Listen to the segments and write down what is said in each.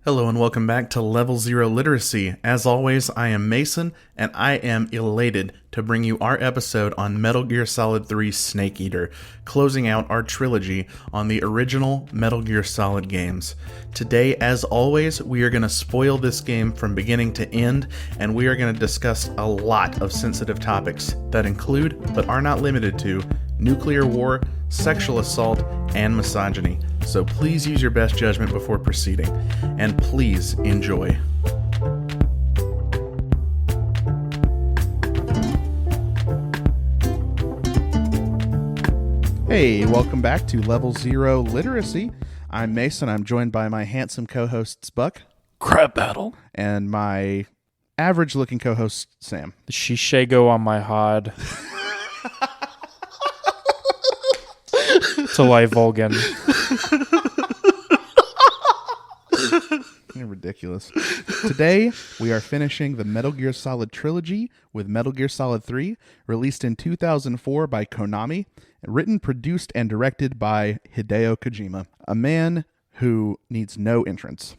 Hello and welcome back to Level Zero Literacy. As always, I am Mason, and I am elated to bring you our episode on Metal Gear Solid 3 Snake Eater, closing out our trilogy on the original Metal Gear Solid games. Today, as always, we are going to spoil this game from beginning to end, and we are going to discuss a lot of sensitive topics that include, but are not limited to, nuclear war, sexual assault, and misogyny. So please use your best judgment before proceeding, and please enjoy. Hey, welcome back to Level Zero Literacy. I'm Mason. I'm joined by my handsome co-hosts Buck. Crap battle. And my average-looking co-host Sam. The Shishago on my hod. To Live Volgan. You're ridiculous. Today, we are finishing the Metal Gear Solid trilogy with Metal Gear Solid 3, released in 2004 by Konami, written, produced, and directed by Hideo Kojima, a man who needs no entrance.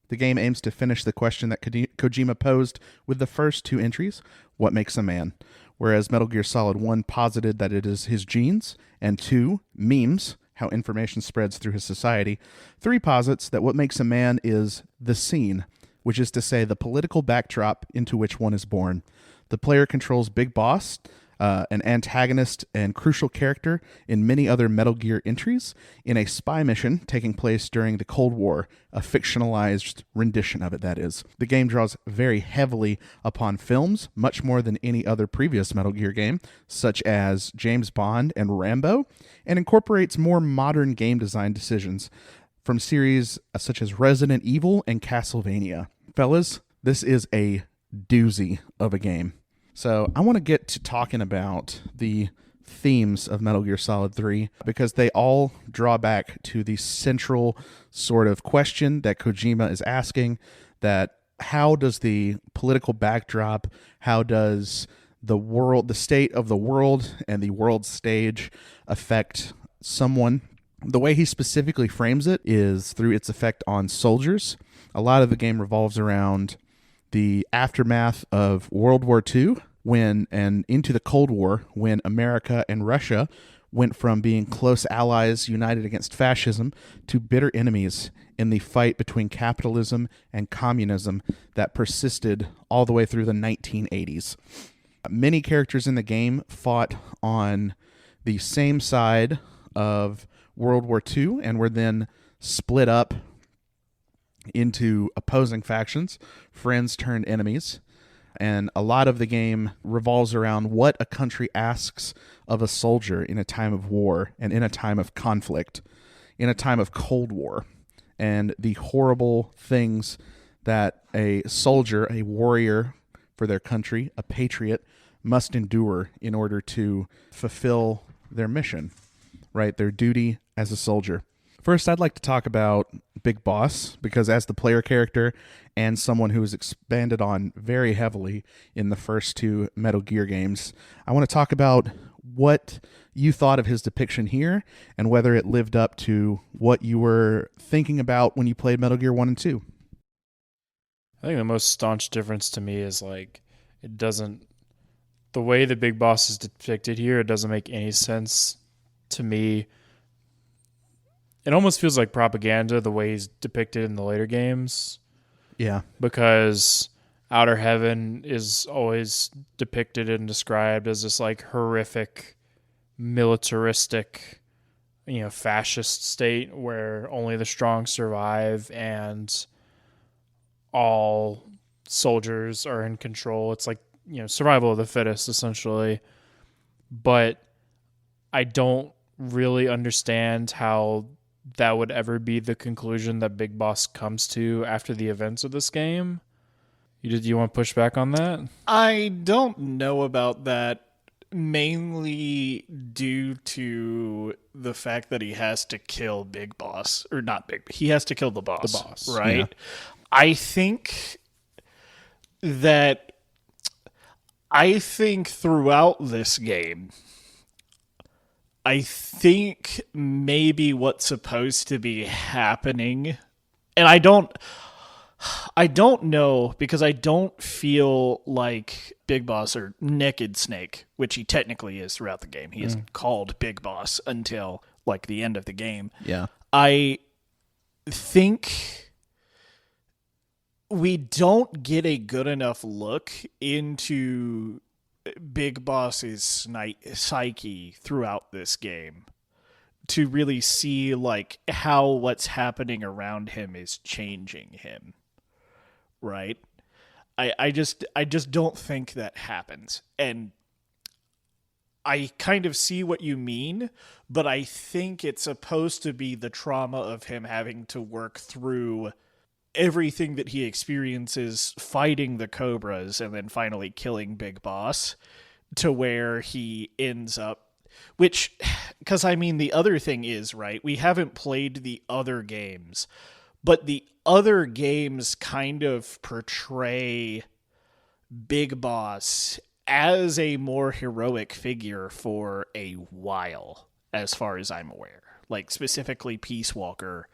The game aims to finish the question that Kojima posed with the first two entries, what makes a man? Whereas Metal Gear Solid 1 posited that it is his genes, and 2, memes, how information spreads through his society. 3 posits that what makes a man is the scene, which is to say the political backdrop into which one is born. The player controls Big Boss, an antagonist and crucial character in many other Metal Gear entries, in a spy mission taking place during the Cold War, a fictionalized rendition of it, that is. The game draws very heavily upon films, much more than any other previous Metal Gear game, such as James Bond and Rambo, and incorporates more modern game design decisions from series such as Resident Evil and Castlevania. Fellas, this is a doozy of a game. So I want to get to talking about the themes of Metal Gear Solid 3 because they all draw back to the central sort of question that Kojima is asking, that how does the political backdrop, how does the world, the state of the world and the world stage affect someone? The way he specifically frames it is through its effect on soldiers. A lot of the game revolves around the aftermath of World War II, and into the Cold War, when America and Russia went from being close allies united against fascism to bitter enemies in the fight between capitalism and communism that persisted all the way through the 1980s. Many characters in the game fought on the same side of World War II and were then split up into opposing factions, friends turned enemies. And a lot of the game revolves around what a country asks of a soldier in a time of war and in a time of conflict, in a time of Cold War, and the horrible things that a soldier, a warrior for their country, a patriot, must endure in order to fulfill their mission, right? Their duty as a soldier. First, I'd like to talk about Big Boss, because as the player character and someone who was expanded on very heavily in the first two Metal Gear games, I want to talk about what you thought of his depiction here and whether it lived up to what you were thinking about when you played Metal Gear 1 and 2. I think the most staunch difference to me is it doesn't, the way the Big Boss is depicted here, it doesn't make any sense to me. It almost feels like propaganda the way he's depicted in the later games. Yeah. Because Outer Heaven is always depicted and described as this horrific, militaristic, fascist state where only the strong survive and all soldiers are in control. It's survival of the fittest, essentially. But I don't really understand how that would ever be the conclusion that Big Boss comes to after the events of this game. You want to push back on that? I don't know about that, mainly due to the fact that he has to kill Big Boss, or not Big, he has to kill the boss, right? Yeah. I think throughout this game, I think maybe what's supposed to be happening, and I don't I don't know, because I don't feel like Big Boss or Naked Snake, which he technically is throughout the game. He isn't called Big Boss until like the end of the game. Yeah. I think we don't get a good enough look into Big Boss's psyche throughout this game to really see like how what's happening around him is changing him. Right? I just don't think that happens. And I kind of see what you mean, but I think it's supposed to be the trauma of him having to work through everything that he experiences fighting the Cobras and then finally killing Big Boss to where he ends up, which, because I mean, the other thing is, right, we haven't played the other games, but the other games kind of portray Big Boss as a more heroic figure for a while, as far as I'm aware. Like, specifically Peace Walker,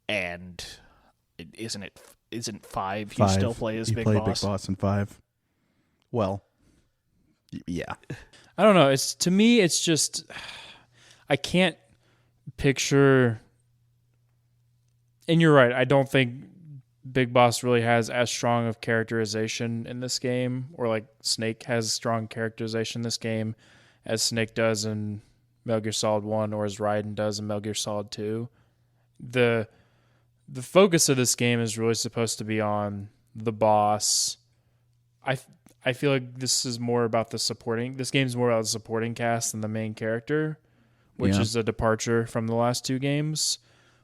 and isn't 5 you still play as Big Boss? You play Big Boss in 5. Well, yeah. I don't know. To me, it's just, I can't picture, and you're right, I don't think Big Boss really has as strong of characterization in this game, or like Snake has strong characterization in this game as Snake does in Metal Gear Solid 1 or as Raiden does in Metal Gear Solid 2. The focus of this game is really supposed to be on the boss. I feel like this is more about this game's more about the supporting cast than the main character, which is a departure from the last 2 games,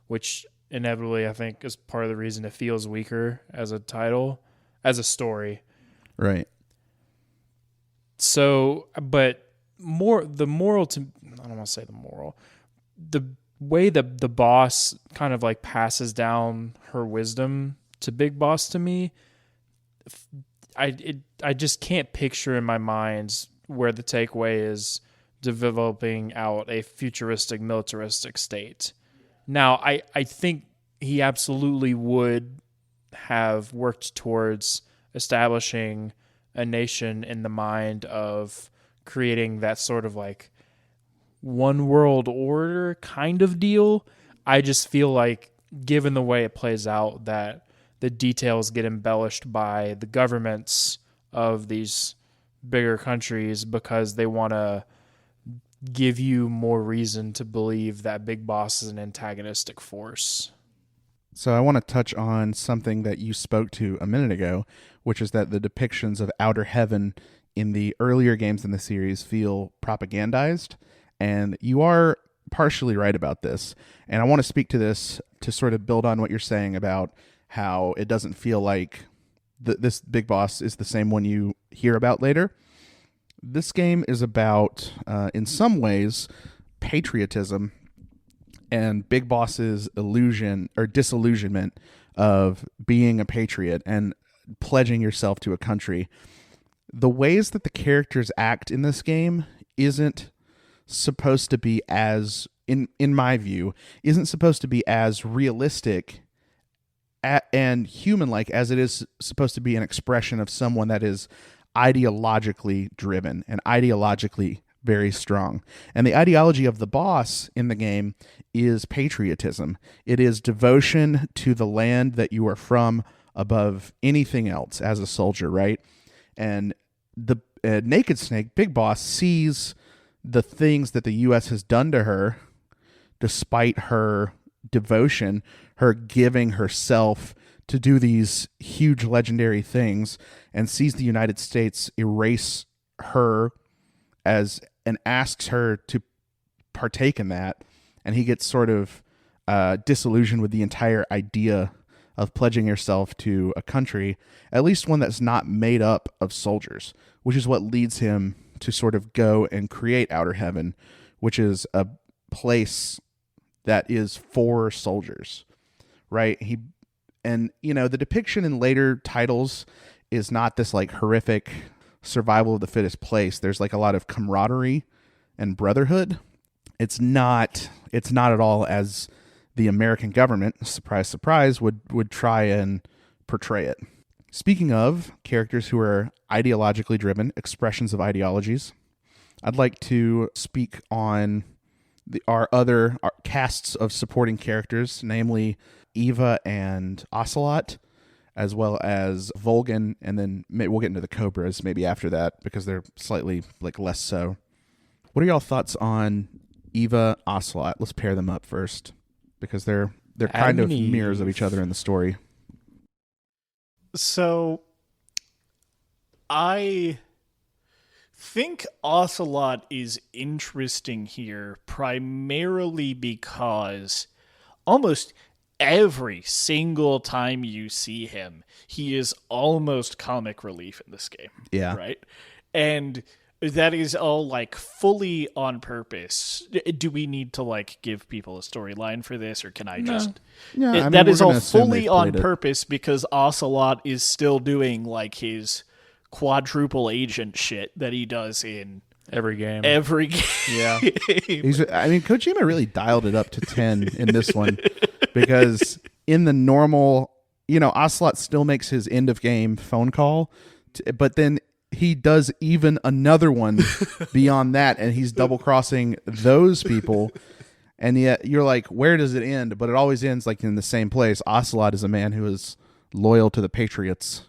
which inevitably, I think, is part of the reason it feels weaker as a title, as a story. Right. So, but I don't want to say the moral. The way that the boss kind of like passes down her wisdom to Big Boss to me, I just can't picture in my mind where the takeaway is developing out a futuristic, militaristic state. Now, I think he absolutely would have worked towards establishing a nation in the mind of creating that sort of like one world order kind of deal. I just feel like, given the way it plays out, that the details get embellished by the governments of these bigger countries because they want to give you more reason to believe that Big Boss is an antagonistic force. So I want to touch on something that you spoke to a minute ago, which is that the depictions of outer heaven in the earlier games in the series feel propagandized, and you are partially right about this. And I want to speak to this to sort of build on what you're saying about how it doesn't feel like this Big Boss is the same one you hear about later. This game is about, in some ways, patriotism and Big Boss's illusion or disillusionment of being a patriot and pledging yourself to a country. The ways that the characters act in this game isn't supposed to be as, in my view, isn't supposed to be as realistic and human-like as it is supposed to be an expression of someone that is ideologically driven and ideologically very strong. And the ideology of the boss in the game is patriotism. It is devotion to the land that you are from above anything else as a soldier, right? And the Naked Snake, Big Boss, sees the things that the U.S. has done to her despite her devotion, her giving herself to do these huge legendary things, and sees the United States erase her and asks her to partake in that, and he gets sort of disillusioned with the entire idea of pledging yourself to a country, at least one that's not made up of soldiers, which is what leads him to sort of go and create Outer Heaven, which is a place that is for soldiers, right? The depiction in later titles is not this like horrific survival of the fittest place. There's like a lot of camaraderie and brotherhood. It's not at all as the American government, surprise, surprise, would try and portray it. Speaking of characters who are ideologically driven, expressions of ideologies, I'd like to speak on our casts of supporting characters, namely Eva and Ocelot, as well as Volgan, and then we'll get into the Cobras maybe after that because they're slightly less so. What are y'all thoughts on Eva, Ocelot? Let's pair them up first because they're kind of mirrors of each other in the story. So I think Ocelot is interesting here primarily because almost every single time you see him, he is almost comic relief in this game. Yeah. Right? And that is all fully on purpose. Do we need to give people a storyline for this, or can I just? Yeah, that is all fully on purpose because Ocelot is still doing his quadruple agent shit that he does in every game. Yeah. Kojima really dialed it up to 10 in this one because in the normal, Ocelot still makes his end of game phone call, but then he does even another one beyond that, and he's double crossing those people. And yet you're like, where does it end? But it always ends in the same place. Ocelot is a man who is loyal to the Patriots,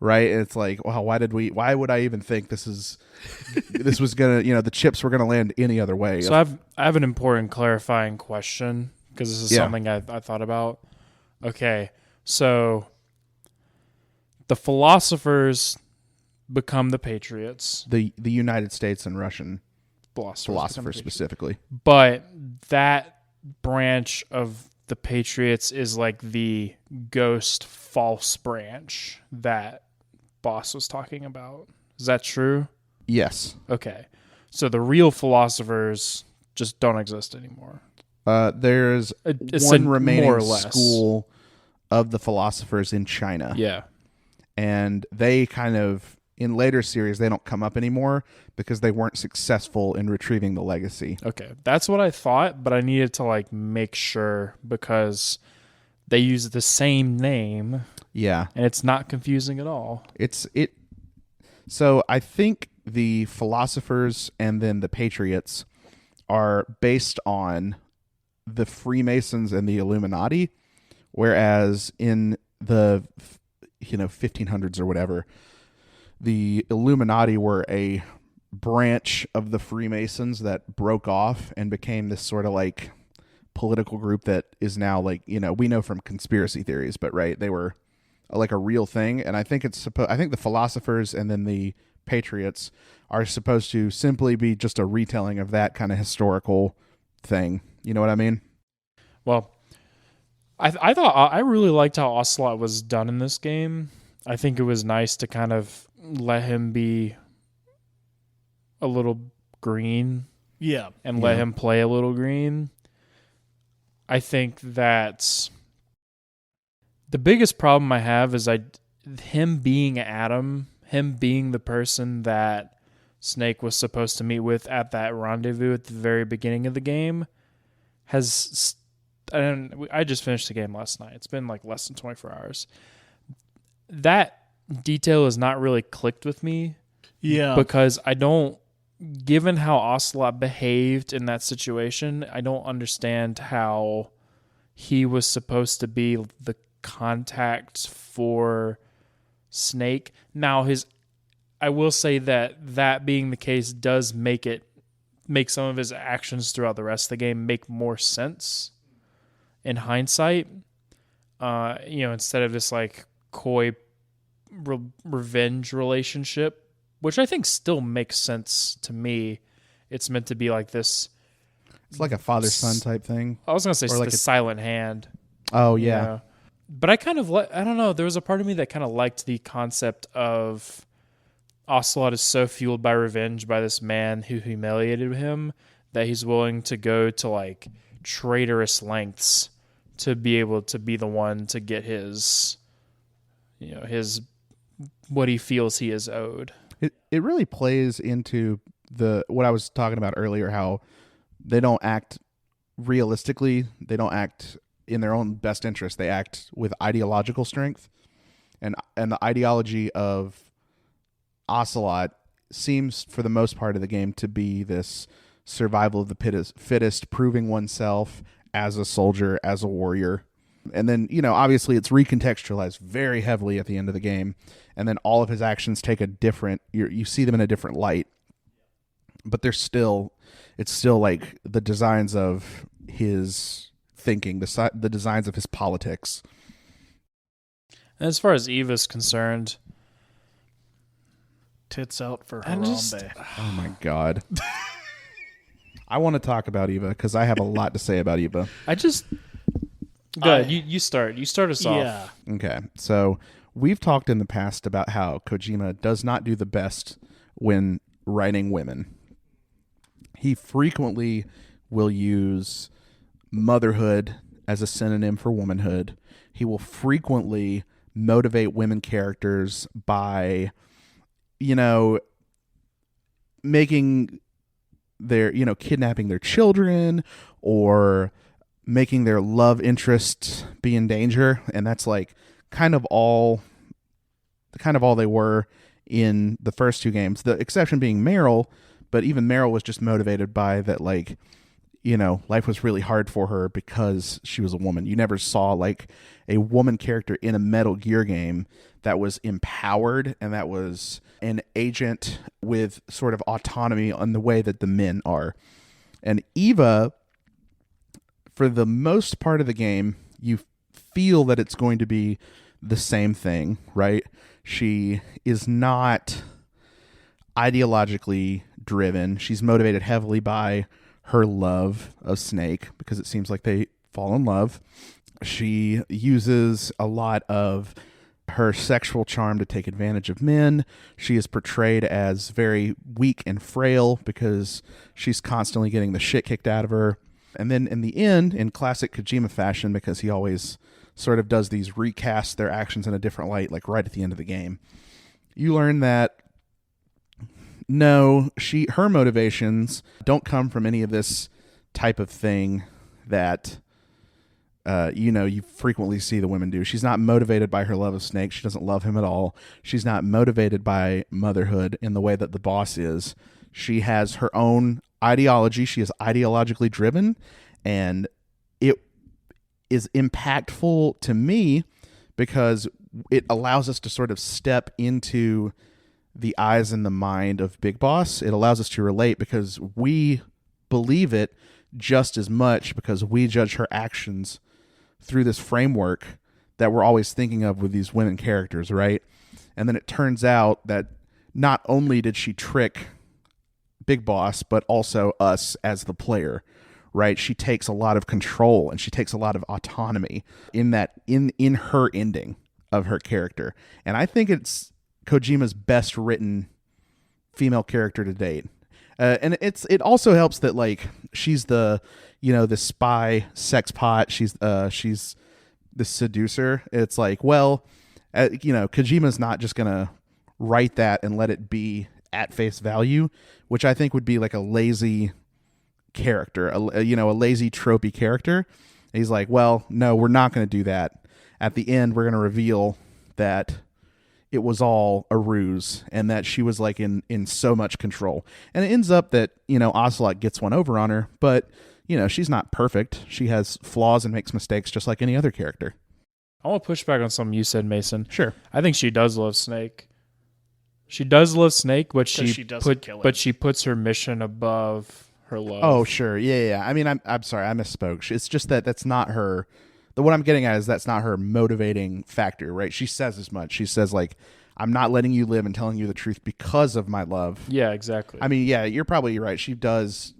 right? And it's like, wow, why would I even think this was gonna, the chips were gonna land any other way? So I have an important clarifying question because this is something I thought about. Okay, so the philosophers become the Patriots. The United States and Russian philosophers specifically. But that branch of the Patriots is the ghost false branch that Boss was talking about. Is that true? Yes. Okay. So the real philosophers just don't exist anymore. There's one remaining school of the philosophers in China. Yeah. And they kind of, in later series, they don't come up anymore because they weren't successful in retrieving the legacy. Okay. That's what I thought, but I needed to make sure because they use the same name. Yeah. And it's not confusing at all. So I think the philosophers and then the Patriots are based on the Freemasons and the Illuminati, whereas in the 1500s or whatever, the Illuminati were a branch of the Freemasons that broke off and became this sort of political group that is now we know from conspiracy theories, but right, they were a real thing. And I think I think the philosophers and then the Patriots are supposed to simply be just a retelling of that kind of historical thing. You know what I mean? Well, I thought I really liked how Ocelot was done in this game. I think it was nice to kind of let him be a little green. Yeah. And let him play a little green. I think that the biggest problem I have is him being Adam, him being the person that Snake was supposed to meet with at that rendezvous at the very beginning of the game I just finished the game last night. It's been less than 24 hours. That detail has not really clicked with me. Yeah. Because given how Ocelot behaved in that situation, I don't understand how he was supposed to be the contact for Snake. Now, I will say that being the case does make some of his actions throughout the rest of the game make more sense in hindsight. Instead of this coy revenge relationship, which I think still makes sense to me. It's meant to be this. It's like a father-son type thing. I was going to say the silent hand. Oh, yeah. But I kind of, I don't know, there was a part of me that kind of liked the concept of Ocelot is so fueled by revenge by this man who humiliated him that he's willing to go to traitorous lengths to be able to be the one to get his what he feels he is owed. It really plays into what I was talking about earlier, how they don't act realistically. They don't act in their own best interest. They act with ideological strength. and the ideology of Ocelot seems for the most part of the game to be this survival of the fittest, proving oneself as a soldier, as a warrior. And then, obviously it's recontextualized very heavily at the end of the game. And then all of his actions take a different, you see them in a different light. But it's still like the designs of his thinking, the designs of his politics. And as far as Eva's concerned, tits out for Harambe. Oh my God. I want to talk about Eva because I have a lot to say about Eva. Good. You start. You start us off. Okay. So we've talked in the past about how Kojima does not do the best when writing women. He frequently will use motherhood as a synonym for womanhood. He will frequently motivate women characters by, making their, kidnapping their children or making their love interest be in danger. And that's like kind of all they were in the first two games. The exception being Meryl, but even Meryl was just motivated by that, like, life was really hard for her because she was a woman. You never saw like a woman character in a Metal Gear game that was empowered and that was an agent with sort of autonomy on the way that the men are. And Eva, for the most part of the game, you feel that it's going to be the same thing, right? She is not ideologically driven. She's motivated heavily by her love of Snake because it seems like they fall in love. She uses a lot of her sexual charm to take advantage of men. She is portrayed as very weak and frail because she's constantly getting the shit kicked out of her. And then in the end, in classic Kojima fashion, because he always sort of does these recast their actions in a different light, like right at the end of the game, you learn that no, her motivations don't come from any of this type of thing that you frequently see the women do. She's not motivated by her love of Snake. She doesn't love him at all. She's not motivated by motherhood in the way that the boss is. She has her own ideology. She is ideologically driven, and it is impactful to me because it allows us to sort of step into the eyes and the mind of Big Boss. It allows us to relate because we believe it just as much because we judge her actions through this framework that we're always thinking of with these women characters, right? And then it turns out that not only did she trick Big Boss, but also us as the player, right? She takes a lot of control and she takes a lot of autonomy in her ending of her character. And I think it's Kojima's best written female character to date. And it also helps that like she's the spy sex pot. She's the seducer. It's like, well, Kojima's not just gonna write that and let it be at face value, which I think would be like a lazy character, a lazy tropey character. And he's like, well, no, we're not going to do that. At the end, we're going to reveal that it was all a ruse and that she was like in so much control. And it ends up that, Ocelot gets one over on her, but, she's not perfect. She has flaws and makes mistakes just like any other character. I want to push back on something you said, Mason. Sure. I think she does love Snake. She does love Snake, but she doesn't kill him. But she puts her mission above her love. Oh, sure. Yeah. I mean, I'm sorry. I misspoke. It's just that's not her. What I'm getting at is that's not her motivating factor, right? She says as much. She says, like, I'm not letting you live and telling you the truth because of my love. Yeah, exactly. I mean, yeah, you're probably right. She does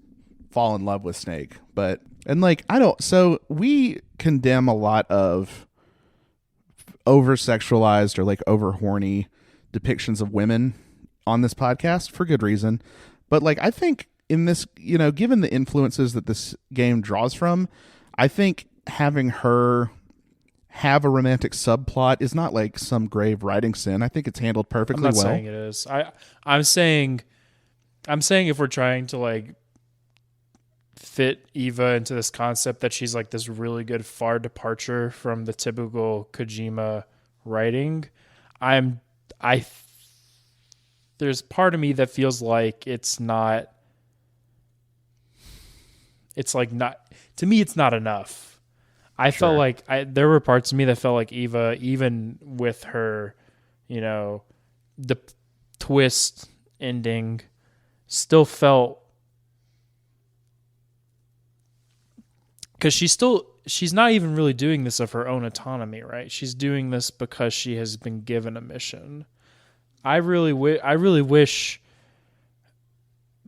fall in love with Snake. So we condemn a lot of over-sexualized or like over-horny depictions of women on this podcast for good reason. But like, I think in this, given the influences that this game draws from, I think having her have a romantic subplot is not like some grave writing sin. I think it's handled perfectly well. I'm not saying it is. I'm saying if we're trying to like fit Eva into this concept that she's like this really good far departure from the typical Kojima writing, I there's part of me that feels like it's like not, to me it's not enough. I felt like there were parts of me that felt like Eva, even with her, the twist ending, still felt, because she's not even really doing this of her own autonomy, right? She's doing this because she has been given a mission. I really wish.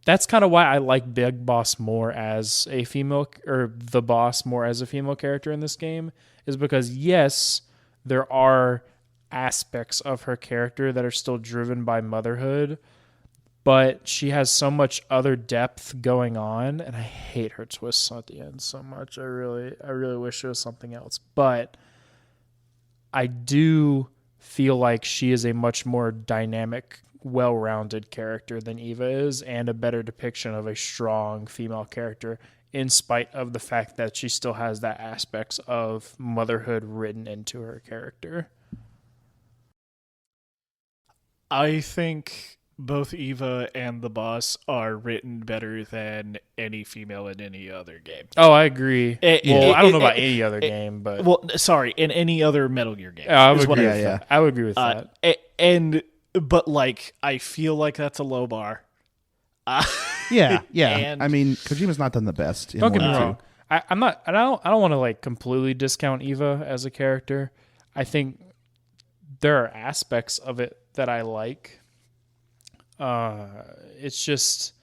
That's kind of why I like Big Boss more as a female, or the boss more as a female character in this game, is because yes, there are aspects of her character that are still driven by motherhood, but she has so much other depth going on, and I hate her twists at the end so much. I really wish it was something else, but I do feel like she is a much more dynamic, well-rounded character than Eva is, and a better depiction of a strong female character, in spite of the fact that she still has that aspects of motherhood written into her character. I think both Eva and the boss are written better than any female in any other game. Oh, I agree. I don't know about any other game, but in any other Metal Gear game. I would agree with that. I would agree with that. But I feel like that's a low bar. Yeah. I mean, Kojima's not done the best. Don't get me wrong. I'm not. I don't want to like completely discount Eva as a character. I think there are aspects of it that I like. It's just,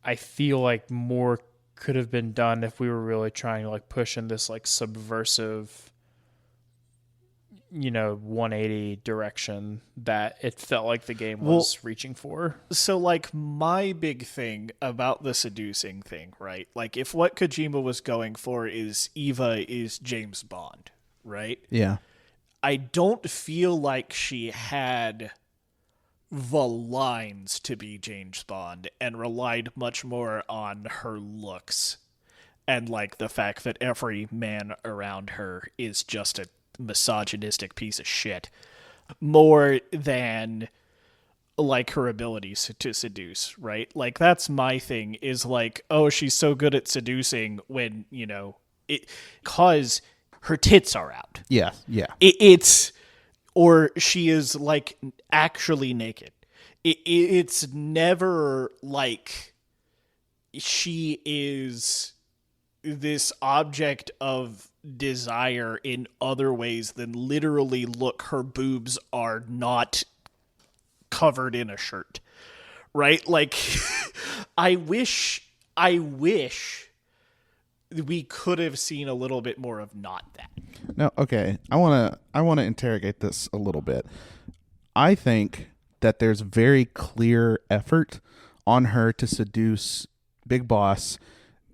I feel like more could have been done if we were really trying to like push in this like subversive, 180 direction that it felt like the game was reaching for. So like my big thing about the seducing thing, right? Like if what Kojima was going for is Eva is James Bond, right? Yeah. I don't feel like she had the lines to be James Bond, and relied much more on her looks and like the fact that every man around her is just a misogynistic piece of shit, more than like her abilities to seduce, right? Like that's my thing, is like, oh, she's so good at seducing when it, cause her tits are out. Yeah. It's, or she is like actually naked. It's never like she is this object of desire in other ways than literally, look, her boobs are not covered in a shirt, right? Like I wish we could have seen a little bit more of not that. No, okay. I want to interrogate this a little bit. I think that there's very clear effort on her to seduce Big Boss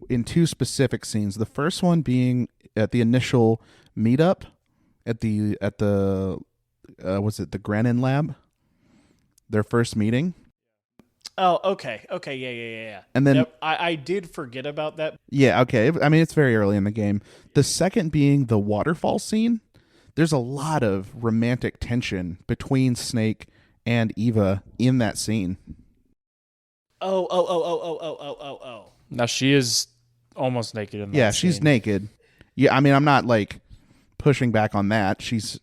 in two specific scenes. The first one being at the initial meetup at the was it the Grannon lab? Their first meeting. Oh, okay, yeah. And then I did forget about that. Yeah, okay. I mean, it's very early in the game. The second being the waterfall scene. There's a lot of romantic tension between Snake and Eva in that scene. Oh. Now she is almost naked in that Yeah, scene. she's naked. Yeah, I mean, I'm not like pushing back on that. She's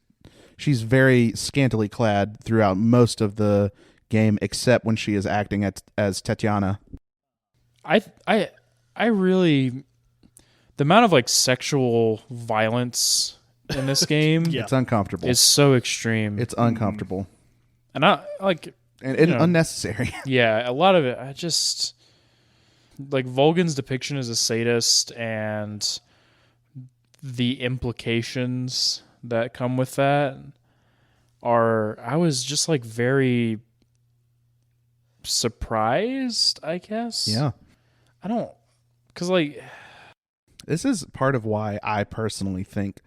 very scantily clad throughout most of the game, except when she is acting as Tatiana. I really, the amount of like sexual violence in this game It's uncomfortable. is so extreme. It's uncomfortable. And I like, and unnecessary. Yeah, a lot of it, I just like Volgan's depiction as a sadist and the implications that come with that I was just like very surprised, I guess. Yeah. Because like, this is part of why I personally think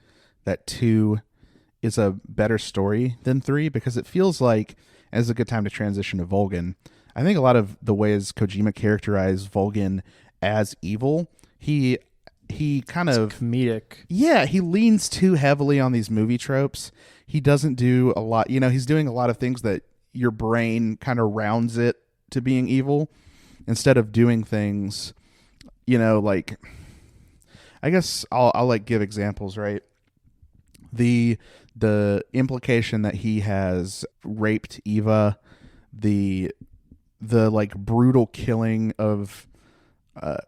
that 2 is a better story than 3, because it feels like, and it's a good time to transition to Volgan. I think a lot of the ways Kojima characterized Volgan as evil, he kind of comedic. Yeah, he leans too heavily on these movie tropes. he doesn't do a lot. He's doing a lot of things that your brain kind of rounds it to being evil instead of doing things, like, I guess I'll like give examples, right? The implication that he has raped Eva, the like brutal killing of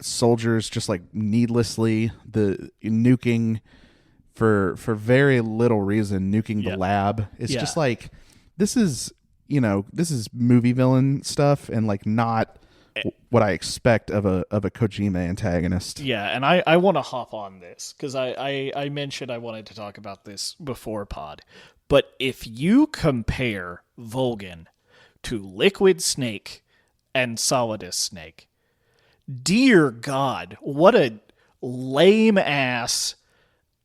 soldiers just like needlessly, the nuking for very little reason, nuking the lab. It's just like, this is movie villain stuff, and like not what I expect of a Kojima antagonist. Yeah, and I want to hop on this because I mentioned I wanted to talk about this before pod. But if you compare Volgin to Liquid Snake and Solidus Snake, dear God, what a lame ass,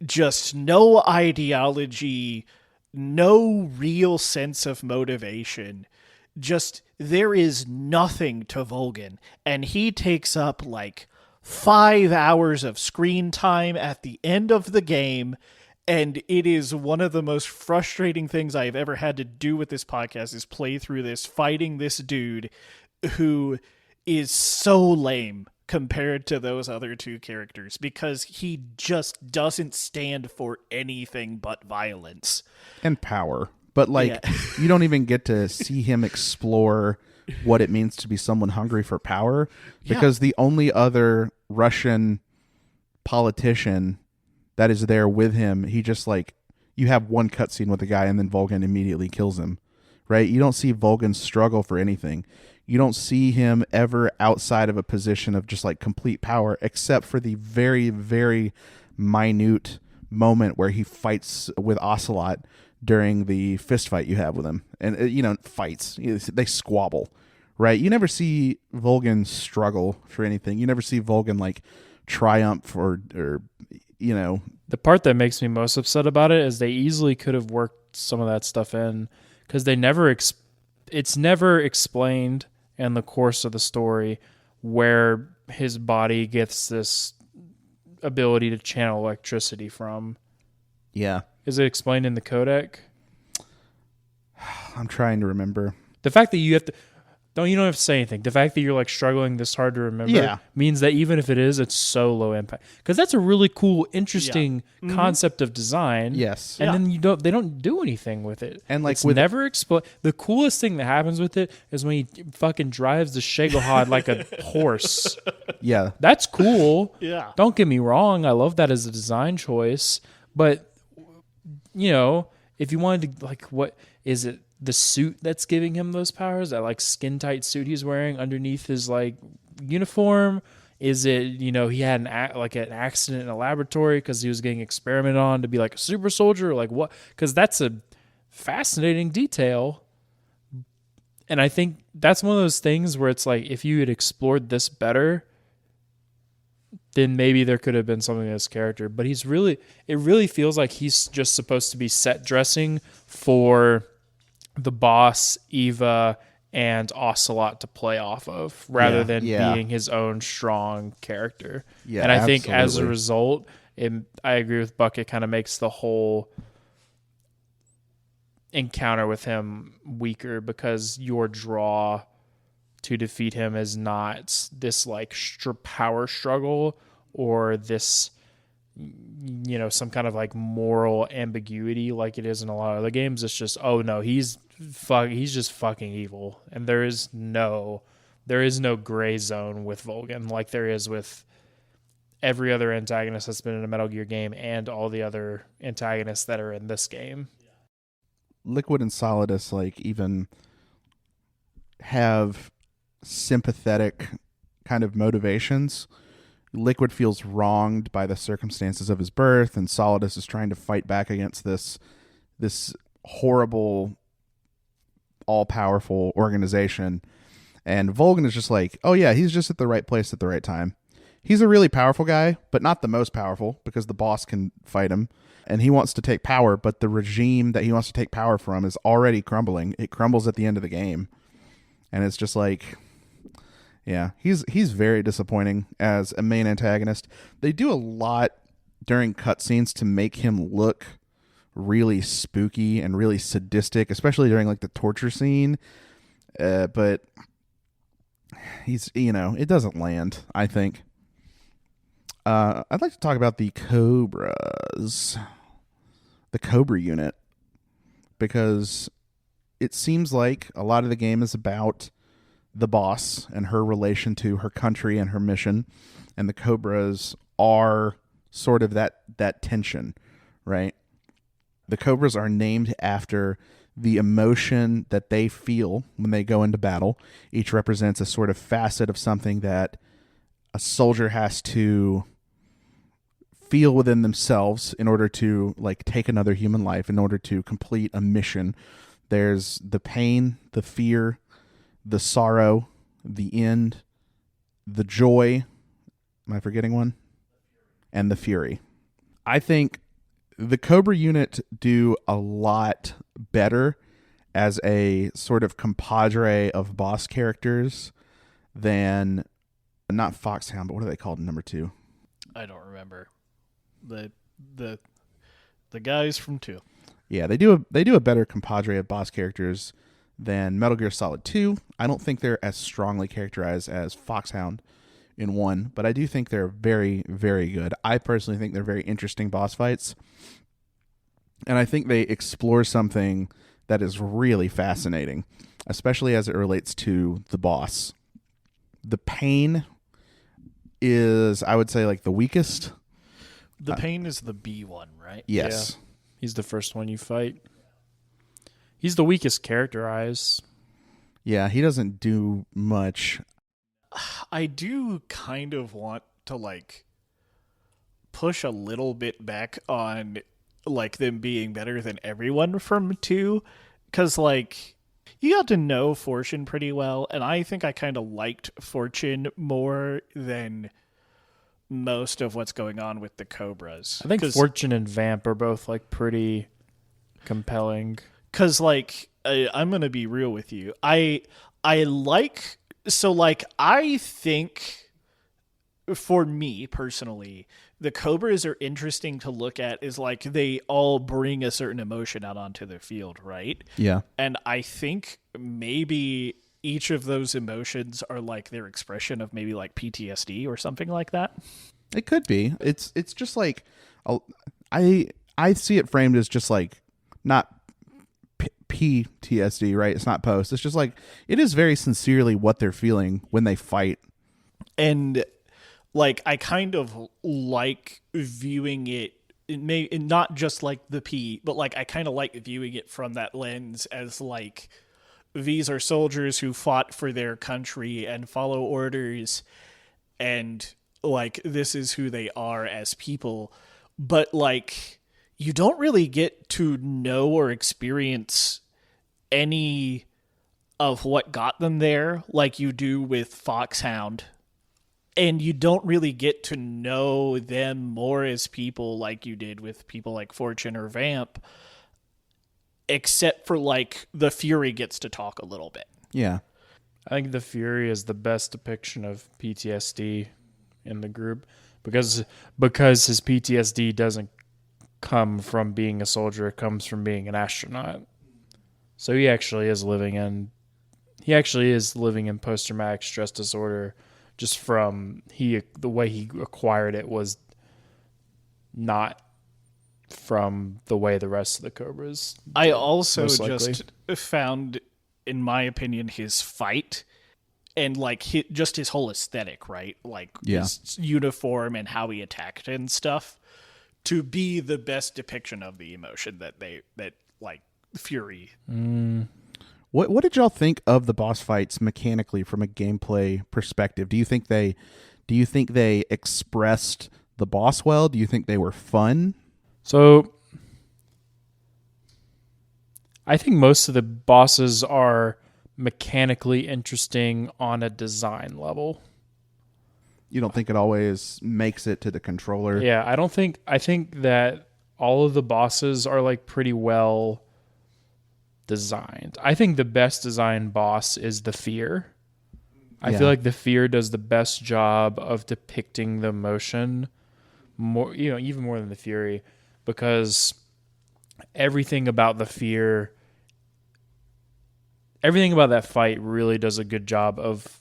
just no ideology, no real sense of motivation. Just, there is nothing to Volgin, and he takes up like 5 hours of screen time at the end of the game, and it is one of the most frustrating things I've ever had to do with this podcast is play through this, fighting this dude who is so lame compared to those other two characters, because he just doesn't stand for anything but violence. And power. But like, you don't even get to see him explore what it means to be someone hungry for power, because the only other Russian politician that is there with him, he just like, you have one cutscene with the guy and then Volgin immediately kills him, right? You don't see Volgin struggle for anything. You don't see him ever outside of a position of just like complete power, except for the very, very minute moment where he fights with Ocelot during the fist fight you have with him. And, fights. They squabble, right? You never see Volgin struggle for anything. You never see Volgin, like, triumph or. The part that makes me most upset about it is they easily could have worked some of that stuff in, because they never... it's never explained in the course of the story where his body gets this ability to channel electricity from. Yeah. Is it explained in the codec? I'm trying to remember. The fact that you have to... you don't have to say anything. The fact that you're like struggling this hard to remember means that even if it is, it's so low impact. Because that's a really cool, interesting concept of design. Yes. And then they don't do anything with it. And like, it's never explained. The coolest thing that happens with it is when he fucking drives the Shagohod like a horse. Yeah. That's cool. Yeah. Don't get me wrong. I love that as a design choice. But, if you wanted to, like, what is it? The suit that's giving him those powers, that like skin tight suit he's wearing underneath his like uniform? Is it, he had an accident in a laboratory because he was getting experimented on to be like a super soldier, or like what? Because that's a fascinating detail. And I think that's one of those things where it's like, if you had explored this better, then maybe there could have been something in his character. But it really feels like he's just supposed to be set dressing for the boss, Eva, and Ocelot to play off of, rather than being his own strong character. Yeah, and I think as a result, I agree with Buck, it kind of makes the whole encounter with him weaker, because your draw to defeat him is not this like power struggle or this, some kind of like moral ambiguity like it is in a lot of other games. It's just, oh no, he's just fucking evil, and there is no gray zone with Volgin like there is with every other antagonist that's been in a Metal Gear game and all the other antagonists that are in this game. Liquid and Solidus like even have sympathetic kind of motivations. Liquid feels wronged by the circumstances of his birth, and Solidus is trying to fight back against this horrible, all-powerful organization. And Volgin is just like, oh yeah, he's just at the right place at the right time. He's a really powerful guy, but not the most powerful, because the boss can fight him. And he wants to take power, but the regime that he wants to take power from is already crumbling. It crumbles at the end of the game. And it's just like... yeah, he's very disappointing as a main antagonist. They do a lot during cutscenes to make him look really spooky and really sadistic, especially during like the torture scene. But he's, it doesn't land, I think. I'd like to talk about the Cobras, the Cobra unit, because it seems like a lot of the game is about the boss and her relation to her country and her mission, and the Cobras are sort of that tension, right? The Cobras are named after the emotion that they feel when they go into battle. Each represents a sort of facet of something that a soldier has to feel within themselves in order to like take another human life, in order to complete a mission. There's the pain, the fear, the sorrow, the end, the joy. Am I forgetting one? And the fury. I think the Cobra unit do a lot better as a sort of compadre of boss characters than, not Foxhound, but what are they called in number 2? I don't remember. The guys from 2. Yeah, they do a better compadre of boss characters than Metal Gear Solid 2. I don't think they're as strongly characterized as Foxhound in 1, but I do think they're very, very good. I personally think they're very interesting boss fights, and I think they explore something that is really fascinating, especially as it relates to the boss. The pain is, I would say, like the weakest. The pain is the B one, right? Yes. Yeah. He's the first one you fight. He's the weakest characterized. Yeah, he doesn't do much. I do kind of want to like push a little bit back on like them being better than everyone from 2, because like you got to know Fortune pretty well, and I think I kind of liked Fortune more than most of what's going on with the Cobras. I think Fortune and Vamp are both like pretty compelling. Because like I'm gonna be real with you, I like, so like I think for me personally, the Cobras are interesting to look at, is like they all bring a certain emotion out onto the field, right? Yeah. And I think maybe each of those emotions are like their expression of maybe like PTSD or something like that. It could be. It's just like, I see it framed as just like not PTSD, right? It's not post. It's just like, it is very sincerely what they're feeling when they fight. And like I kind of like viewing it not just like the P, but like I kind of like viewing it from that lens as like, these are soldiers who fought for their country and follow orders, and like this is who they are as people. But like you don't really get to know or experience any of what got them there like you do with Foxhound. And you don't really get to know them more as people like you did with people like Fortune or Vamp, except for like the Fury gets to talk a little bit. Yeah. I think the Fury is the best depiction of PTSD in the group, because his PTSD doesn't come from being a soldier, it comes from being an astronaut. So he actually is living in post-traumatic stress disorder, just from the way he acquired it was not from the way the rest of the Cobras did. I also just found, in my opinion, his fight and like just his whole aesthetic, right? Like his uniform and how he attacked and stuff, to be the best depiction of the emotion that like Fury. What did y'all think of the boss fights mechanically from a gameplay perspective? Do you think they expressed the boss well? Do you think they were fun? So I think most of the bosses are mechanically interesting on a design level. You don't think it always makes it to the controller? Yeah, I think that all of the bosses are like pretty well designed. I think the best designed boss is the Fear. I feel like the Fear does the best job of depicting the emotion more, even more than the Fury, because everything about the fear, everything about that fight really does a good job of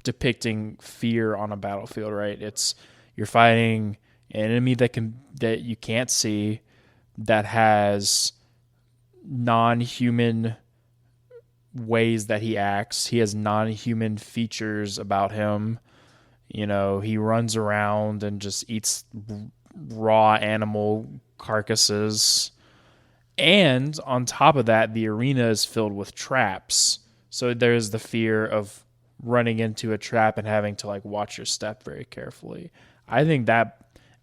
depicting fear on a battlefield, right? It's you're fighting an enemy that you can't see, that has non-human ways that he acts. He has non-human features about him. You know, he runs around and just eats raw animal carcasses. And on top of that, the arena is filled with traps. So there's the fear of running into a trap and having to like watch your step very carefully. I think that,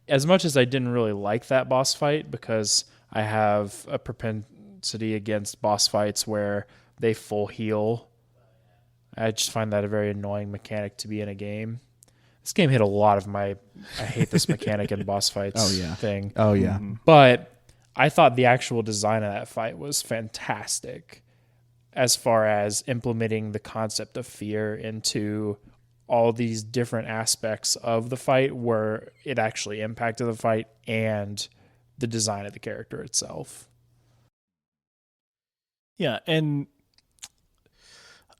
as much as I didn't really like that boss fight, because I have a propensity against boss fights where they full heal, I just find that a very annoying mechanic to be in a game. This game hit a lot of my I hate this mechanic in boss fights thing. Oh, yeah. But I thought the actual design of that fight was fantastic as far as implementing the concept of fear into all these different aspects of the fight where it actually impacted the fight and the design of the character itself. Yeah, and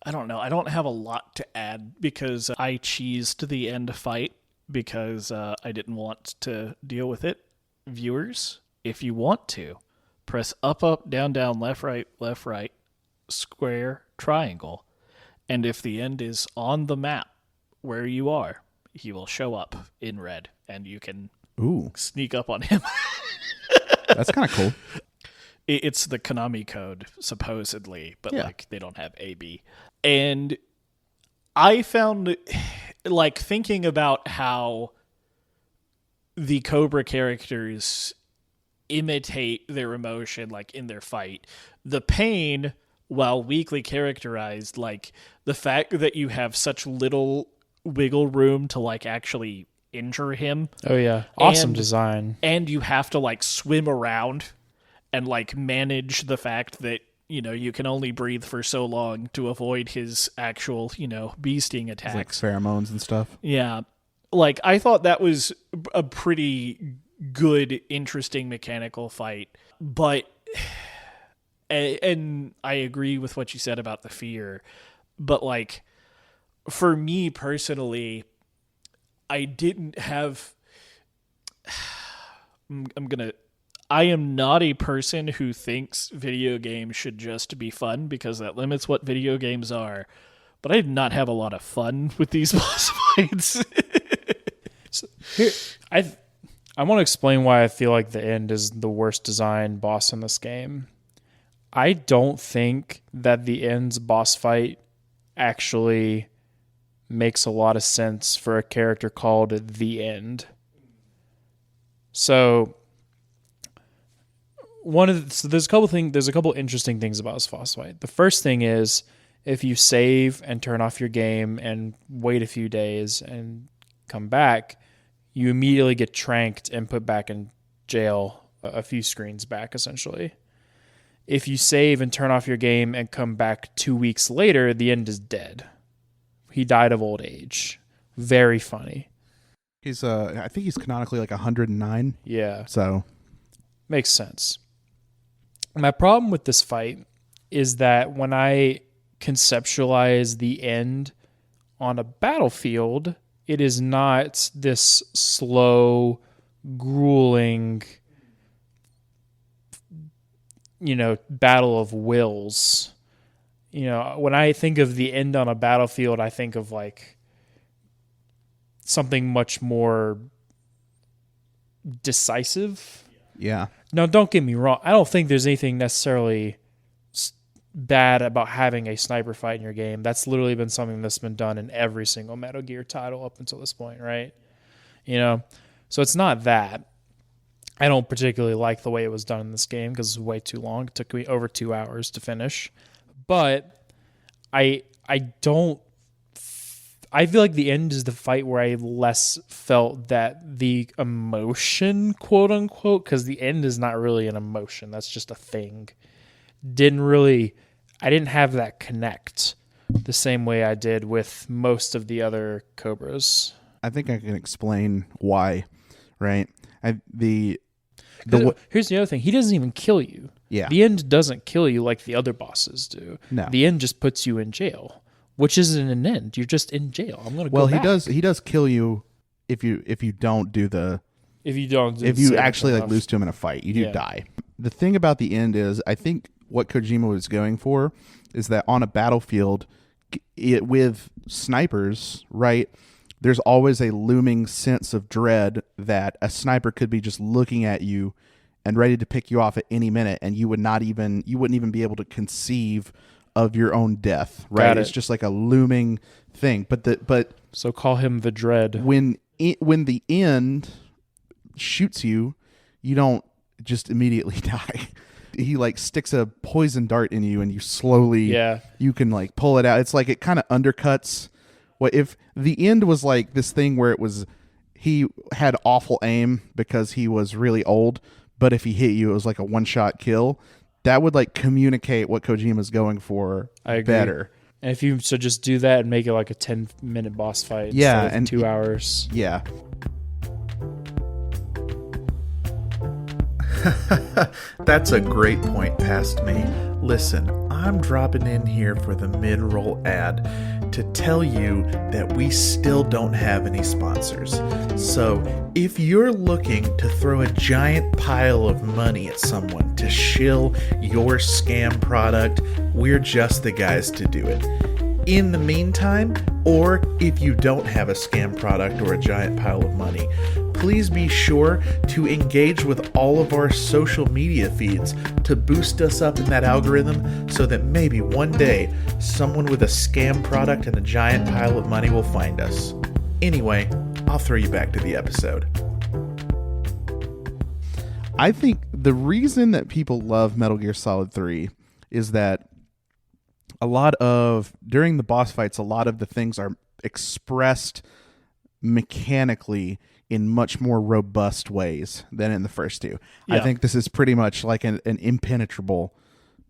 I don't know. I don't have a lot to add because I cheesed the end fight because I didn't want to deal with it. Viewers, if you want to, press up, up, down, down, left, right, square, triangle. And if the end is on the map where you are, he will show up in red and you can sneak up on him. That's kind of cool. It's the Konami code, supposedly, but like they don't have AB. And I found, like, thinking about how the Cobra characters imitate their emotion, like, in their fight, the pain, while weakly characterized, like, the fact that you have such little wiggle room to, like, actually injure him. Oh, yeah. Awesome design. And you have to, like, swim around and like manage the fact that, you know, you can only breathe for so long to avoid his actual, you know, bee sting attacks. Like pheromones and stuff. Yeah. Like, I thought that was a pretty good, interesting mechanical fight. But, and I agree with what you said about the fear, but like, for me personally, I didn't have, I am not a person who thinks video games should just be fun because that limits what video games are. But I did not have a lot of fun with these boss fights. So here, I want to explain why I feel like the end is the worst designed boss in this game. I don't think that the end's boss fight actually makes a lot of sense for a character called the End. So there's a couple interesting things about this boss fight. The first thing is, if you save and turn off your game and wait a few days and come back, you immediately get tranked and put back in jail a few screens back, essentially. If you save and turn off your game and come back 2 weeks later, the End is dead. He died of old age. Very funny. He's I think he's canonically like 109. Yeah. So makes sense. My problem with this fight is that when I conceptualize the End on a battlefield, it is not this slow, grueling, battle of wills. When I think of the End on a battlefield, I think of like something much more decisive. Yeah. Now, don't get me wrong. I don't think there's anything necessarily bad about having a sniper fight in your game. That's literally been something that's been done in every single Metal Gear title up until this point, right? So it's not that. I don't particularly like the way it was done in this game because it was way too long. It took me over 2 hours to finish. But I feel like the End is the fight where I less felt that the emotion, quote unquote, because the End is not really an emotion. That's just a thing. I didn't have that connect the same way I did with most of the other Cobras. I think I can explain why, right? Here's the other thing. He doesn't even kill you. Yeah. The end doesn't kill you like the other bosses do. No. The end just puts you in jail, which isn't an end. You're just in jail. I'm going to go Well, back. he does kill you if you don't do the If you don't, if you actually like lose to him in a fight, you do Yeah. die. The thing about the end is, I think what Kojima was going for is that on a battlefield, with snipers, right? There's always a looming sense of dread that a sniper could be just looking at you and ready to pick you off at any minute, and you wouldn't even be able to conceive of your own death, right? Got it. It's just like a looming thing. But So call him the Dread. when the end shoots you, you don't just immediately die. He like sticks a poison dart in you, and you slowly you can like pull it out. It's like it kind of undercuts what if the end was like this thing where he had awful aim because he was really old, but if he hit you, it was like a one-shot kill. That would like communicate what Kojima's going for better. And if you just do that and make it like a 10-minute boss fight, Yeah, instead of and 2 hours. Yeah. That's a great point past me. Listen, I'm dropping in here for the mid-roll ad to tell you that we still don't have any sponsors. So, if you're looking to throw a giant pile of money at someone to shill your scam product, we're just the guys to do it. In the meantime, or if you don't have a scam product or a giant pile of money, please be sure to engage with all of our social media feeds to boost us up in that algorithm so that maybe one day someone with a scam product and a giant pile of money will find us. Anyway, I'll throw you back to the episode. I think the reason that people love Metal Gear Solid 3 is that during the boss fights, a lot of the things are expressed mechanically in much more robust ways than in the first two. I think this is pretty much like an impenetrable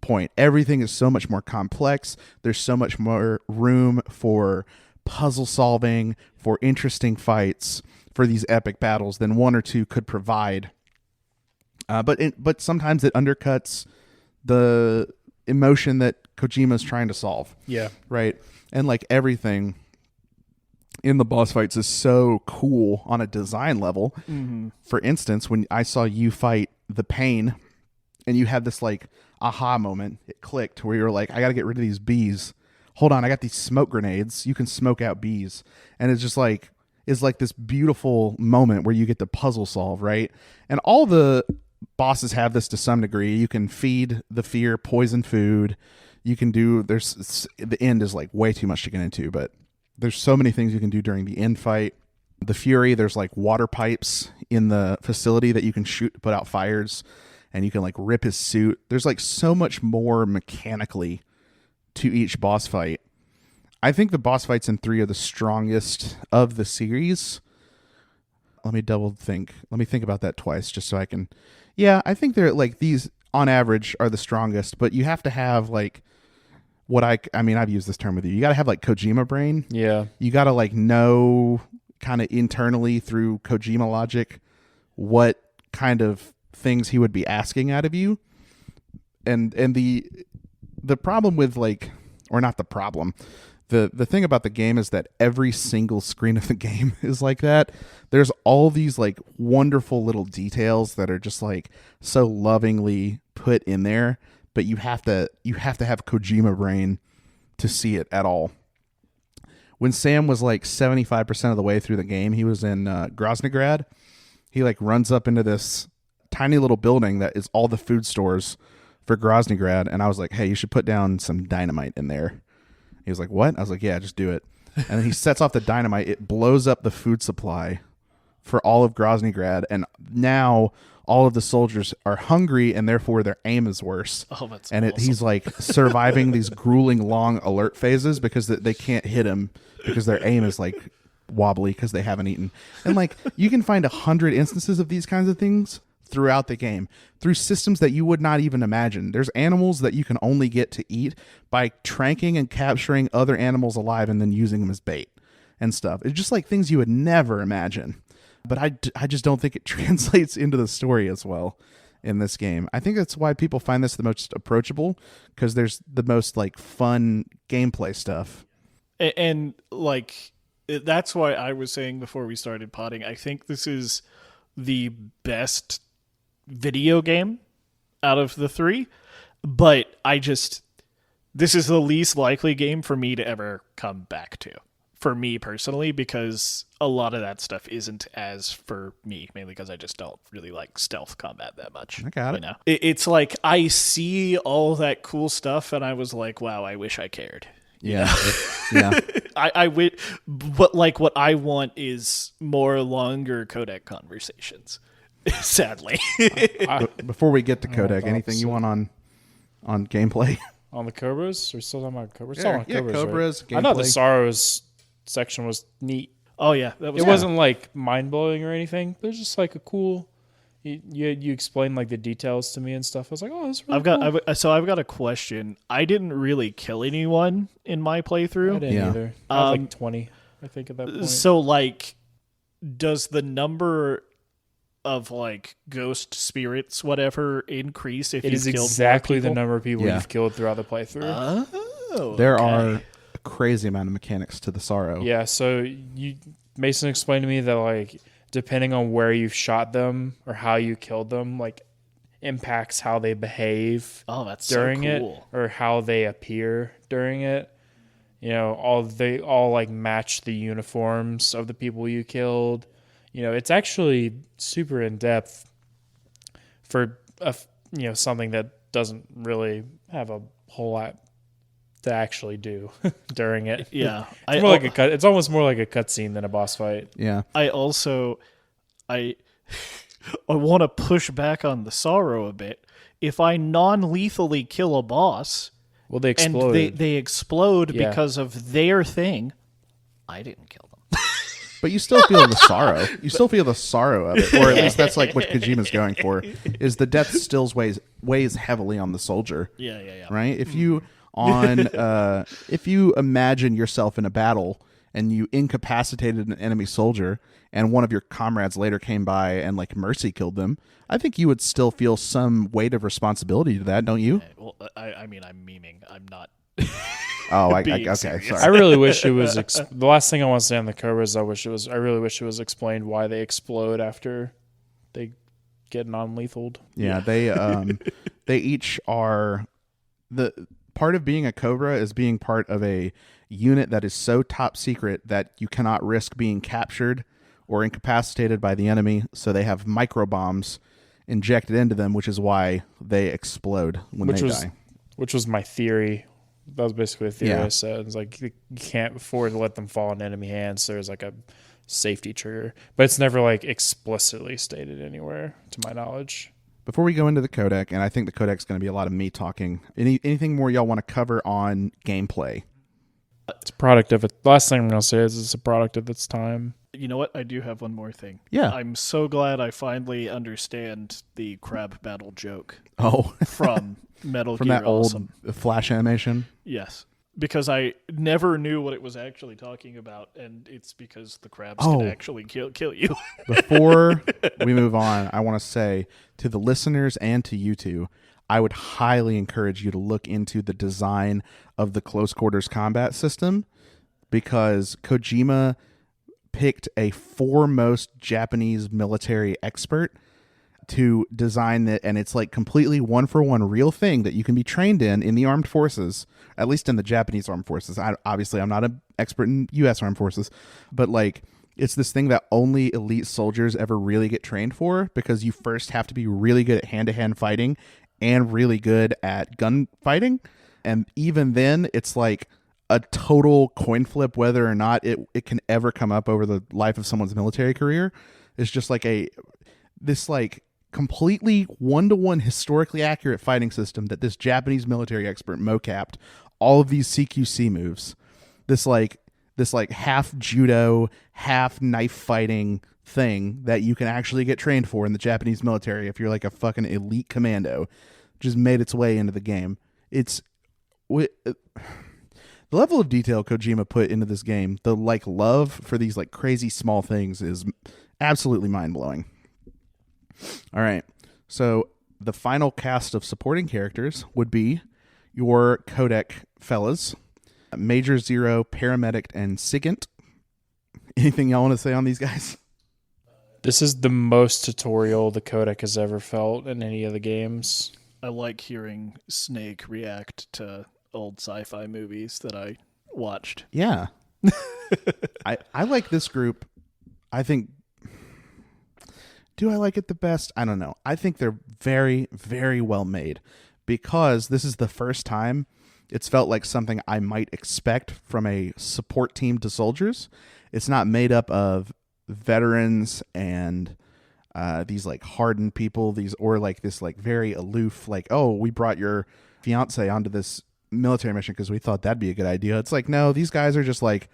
point. Everything is so much more complex. There's so much more room for puzzle solving, for interesting fights, for these epic battles than 1 or 2 could provide. But sometimes it undercuts the emotion that Kojima's trying to solve. Yeah. Right? And like everything in the boss fights is so cool on a design level. Mm-hmm. For instance, when I saw you fight the Pain and you had this like aha moment, it clicked where you were like, I got to get rid of these bees. Hold on, I got these smoke grenades. You can smoke out bees. And it's just like, it's like this beautiful moment where you get to puzzle solve, right? And all the bosses have this to some degree. You can feed the fear poison food. You can do, the end is like way too much to get into, but there's so many things you can do during the end fight. The Fury, there's like water pipes in the facility that you can shoot to put out fires, and you can like rip his suit. There's like so much more mechanically to each boss fight. I think the boss fights in 3 are the strongest of the series. Let me think about that twice just so I can. Yeah, I think they're like these on average are the strongest, but you have to have like I've used this term with you. You got to have like Kojima brain. Yeah. You got to like know kind of internally through Kojima logic what kind of things he would be asking out of you. And the problem with like, or not the problem, the thing about the game is that every single screen of the game is like that. There's all these like wonderful little details that are just like so lovingly put in there, but you have to have Kojima brain to see it at all. When Sam was like 75% of the way through the game, he was in Groznygrad. He like runs up into this tiny little building that is all the food stores for Groznygrad, and I was like, hey, you should put down some dynamite in there. He was like, what? I was like, yeah, just do it. And then he sets off the dynamite. It blows up the food supply for all of Groznygrad, and now all of the soldiers are hungry, and therefore their aim is worse. Oh, that's and awesome. He's like surviving these grueling long alert phases because they can't hit him because their aim is like wobbly because they haven't eaten. And like you can find 100 instances of these kinds of things throughout the game through systems that you would not even imagine. There's animals that you can only get to eat by tranking and capturing other animals alive and then using them as bait and stuff. It's just like things you would never imagine. but I just don't think it translates into the story as well in this game. I think that's why people find this the most approachable, because there's the most like fun gameplay stuff. And like, that's why I was saying before we started potting, I think this is the best video game out of the three, but this is the least likely game for me to ever come back to, for me personally, because a lot of that stuff isn't as for me, mainly because I just don't really like stealth combat that much. I got it. You know? It's like I see all that cool stuff and I was like, wow, I wish I cared. Yeah. Yeah. I would, but like what I want is more longer codec conversations. Sadly. Before we get to codec, anything you want on gameplay? On the Cobras? We're still talking about Cobras? Still on Cobras, Cobras. Right? I thought the gameplay. Sorrows section was neat. Oh yeah, that was. It wasn't like mind blowing or anything, but it was just like a cool. You explained like the details to me and stuff. I was like, oh, that's really cool. I've got a question. I didn't really kill anyone in my playthrough. I didn't either. I had like 20, I think, at that point. So like, does the number of like ghost spirits, whatever, increase if it you is killed exactly more the people? number of people Yeah. you've killed throughout the playthrough. Oh, There okay. are a crazy amount of mechanics to the Sorrow. Yeah, so Mason explained to me that like depending on where you've shot them or how you killed them, like impacts how they behave that's during so cool. it or how they appear during it. You know, they all like match the uniforms of the people you killed. You know, it's actually super in depth for something that doesn't really have a whole lot to actually do during it. Yeah, It's almost more like a cutscene than a boss fight. Yeah. I want to push back on the Sorrow a bit. If I non-lethally kill a boss, Well, they explode. and they explode Yeah. because of their thing, I didn't kill them. But you still feel the sorrow. You still feel the sorrow of it, or at least that's like what Kojima's going for. Is the death still weighs heavily on the soldier? Yeah. Right. If you imagine yourself in a battle and you incapacitated an enemy soldier, and one of your comrades later came by and like mercy killed them, I think you would still feel some weight of responsibility to that, don't you? Well, I mean, I'm memeing. I'm not. Oh, being okay. serious. Sorry. I really wish it was the last thing I want to say on the Cobras. I really wish it was explained why they explode after they get non-lethal. Yeah, they each are the part of being a Cobra is being part of a unit that is so top secret that you cannot risk being captured or incapacitated by the enemy. So they have micro bombs injected into them, which is why they explode when they die. Which was my theory. That was basically the theory Yeah. I said. It's like you can't afford to let them fall in enemy hands. So there's like a safety trigger, but it's never like explicitly stated anywhere, to my knowledge. Before we go into the codec, and I think the codec's going to be a lot of me talking. Anything more y'all want to cover on gameplay? It's a product of it. The last thing I'm going to say is it's a product of its time. You know what? I do have one more thing. Yeah. I'm so glad I finally understand the crab battle joke Oh, from Metal from Gear that old Awesome. Flash animation. Yes. Because I never knew what it was actually talking about, and it's because the crabs Oh. can actually kill you. Before we move on, I want to say to the listeners and to you two, I would highly encourage you to look into the design of the close quarters combat system, because Kojima picked a foremost Japanese military expert to design it, and it's like completely one-for-one real thing that you can be trained in the armed forces, at least in the Japanese armed forces. Obviously, I'm not an expert in U.S. armed forces, but like it's this thing that only elite soldiers ever really get trained for, because you first have to be really good at hand-to-hand fighting and really good at gun fighting, and even then, it's like a total coin flip whether or not it can ever come up over the life of someone's military career. It's just like this completely one-to-one historically accurate fighting system that this Japanese military expert mocapped all of these CQC moves. This half judo, half knife fighting thing that you can actually get trained for in the Japanese military if you're like a fucking elite commando, just made its way into the game. The level of detail Kojima put into this game, the love for these like crazy small things is Absolutely mind-blowing. All right. So the final cast of supporting characters would be your codec fellas, Major Zero, Paramedic, and Sigint. Anything y'all want to say on these guys? This is the most tutorial the codec has ever felt in any of the games. I like hearing Snake react to old sci-fi movies that I watched. Yeah. I like this group. I think... Do I like it the best? I don't know. I think they're very, very well made because this is the first time it's felt like something I might expect from a support team to soldiers. It's not made up of veterans and these like hardened people, or like this like very aloof, like, oh, we brought your fiance onto this military mission because we thought that'd be a good idea. It's like, no, these guys are just like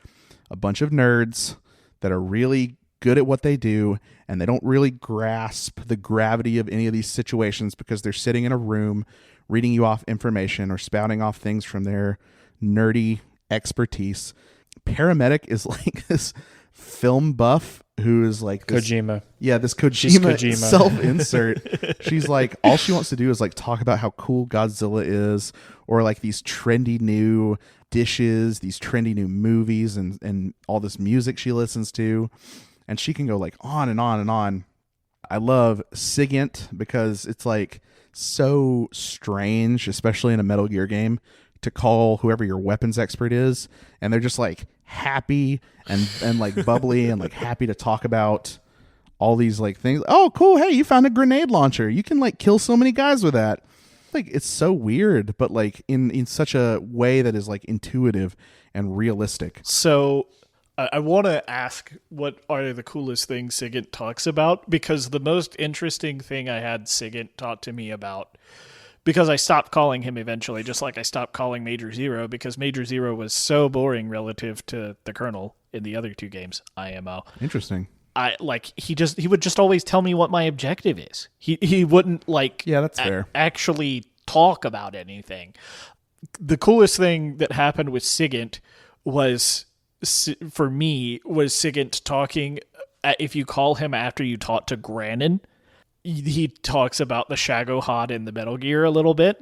a bunch of nerds that are really good at what they do, and they don't really grasp the gravity of any of these situations because they're sitting in a room reading you off information or spouting off things from their nerdy expertise. Paramedic is like this film buff who is like this, Kojima. Yeah, this She's Kojima Kojima. self-insert. She's like, all she wants to do is like talk about how cool Godzilla is, or like these trendy new dishes, these trendy new movies, and all this music she listens to. And she can go like on and on and on. I love Sigint because it's like so strange, especially in a Metal Gear game, to call whoever your weapons expert is, and they're just like happy and like bubbly and like happy to talk about all these like things. Oh, cool. Hey, you found a grenade launcher. You can like kill so many guys with that. Like, it's so weird, but like in such a way that is like intuitive and realistic. So I want to ask, what are the coolest things Sigint talks about? Because the most interesting thing I had Sigint talk to me about, because I stopped calling him eventually, just like I stopped calling Major Zero, because Major Zero was so boring relative to the Colonel in the other two games, IMO. Interesting. He would just always tell me what my objective is. He wouldn't like that's fair. Actually talk about anything. The coolest thing that happened with Sigint was, for me, was Sigint talking. If you call him after you talk to Granin, he talks about the Shagohod in the Metal Gear a little bit,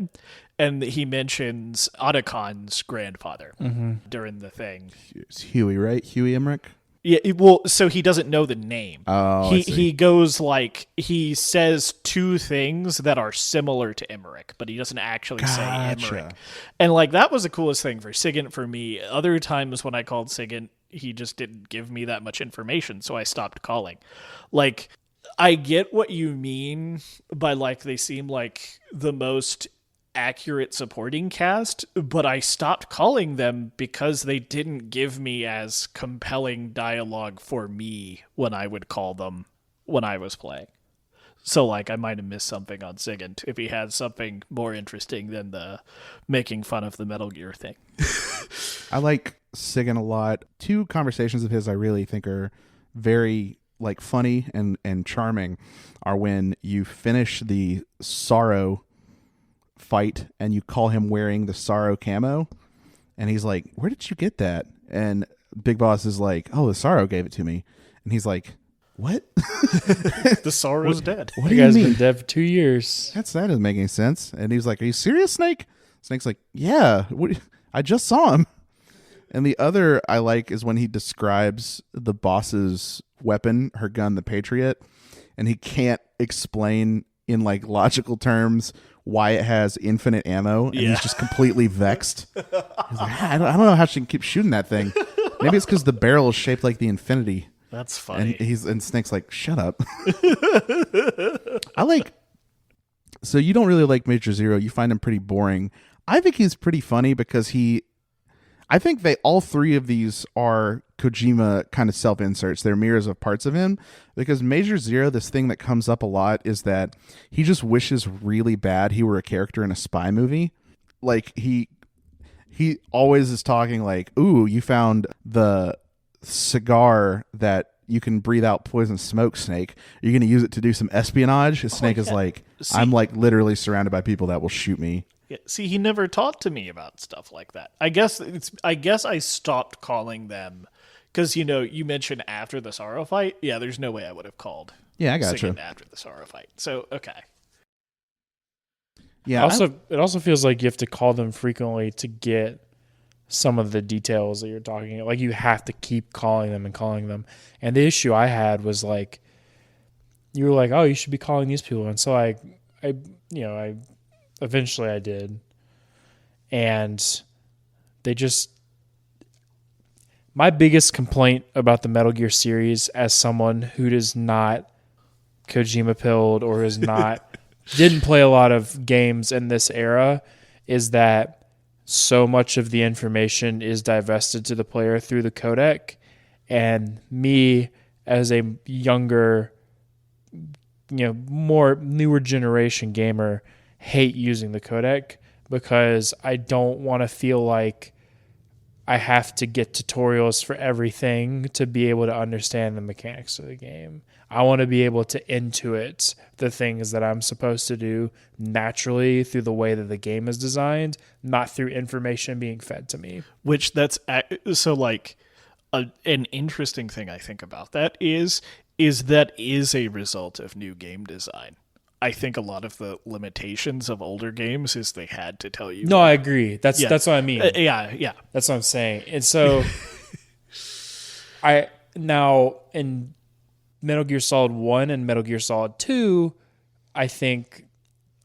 and he mentions Otacon's grandfather during the thing. It's Huey, right? Huey Emmerich? Yeah, well, so he doesn't know the name. Oh, he goes like, he says two things that are similar to Emmerich, but he doesn't actually say Emmerich. And like, that was the coolest thing for Sigint for me. Other times when I called Sigint, he just didn't give me that much information, so I stopped calling. Like, I get what you mean by like they seem like the most accurate supporting cast, but I stopped calling them because they didn't give me as compelling dialogue for me when I would call them when I was playing. So like, I might have missed something on Sigint if he had something more interesting than the making fun of the Metal Gear thing. I like Sigint a lot. Two conversations of his I really think are very like funny and charming are when you finish the Sorrow fight and you call him wearing the Sorrow camo, and he's like, where did you get that? And Big Boss is like, oh, the Sorrow gave it to me. And he's like, what? The Sorrow's dead. What do You you guys mean? been dead for 2 years. That doesn't make any sense. And he's like, are you serious, Snake? Snake's like, yeah, I just saw him. And the other I like is when he describes the boss's weapon, her gun, the Patriot, and he can't explain in like logical terms why it has infinite ammo, and he's just completely vexed. He's like, I don't know how she can keep shooting that thing. Maybe it's because the barrel is shaped like the infinity. That's funny. And Snake's like, shut up. So you don't really like Major Zero. You find him pretty boring. I think he's pretty funny because I think all three of these are Kojima kind of self-inserts. They're mirrors of parts of him, because Major Zero, this thing that comes up a lot is that he just wishes really bad he were a character in a spy movie. Like he always is talking like, ooh, you found the cigar that you can breathe out poison smoke, Snake. Are you going to use it to do some espionage? Snake is like, I'm like literally surrounded by people that will shoot me. Yeah, see, he never talked to me about stuff like that. I guess I stopped calling them Because, you mentioned after the Sorrow fight. Yeah, there's no way I would have called. Yeah, I got singing you. after the Sorrow fight. So, okay. Yeah. It also feels like you have to call them frequently to get some of the details that you're talking about. Like you have to keep calling them and calling them. And the issue I had was like, you were like, oh, you should be calling these people. And so I eventually I did. And my biggest complaint about the Metal Gear series as someone who does not Kojima pilled or is not, didn't play a lot of games in this era is that so much of the information is divested to the player through the codec, and me as a younger, more newer generation gamer hate using the codec because I don't want to feel like I have to get tutorials for everything to be able to understand the mechanics of the game. I want to be able to intuit the things that I'm supposed to do naturally through the way that the game is designed, not through information being fed to me. Which that's so like an interesting thing I think about that is that is a result of new game design. I think a lot of the limitations of older games is they had to tell you. No, I agree. That's what I mean. Yeah. That's what I'm saying. And so now in Metal Gear Solid 1 and Metal Gear Solid 2, I think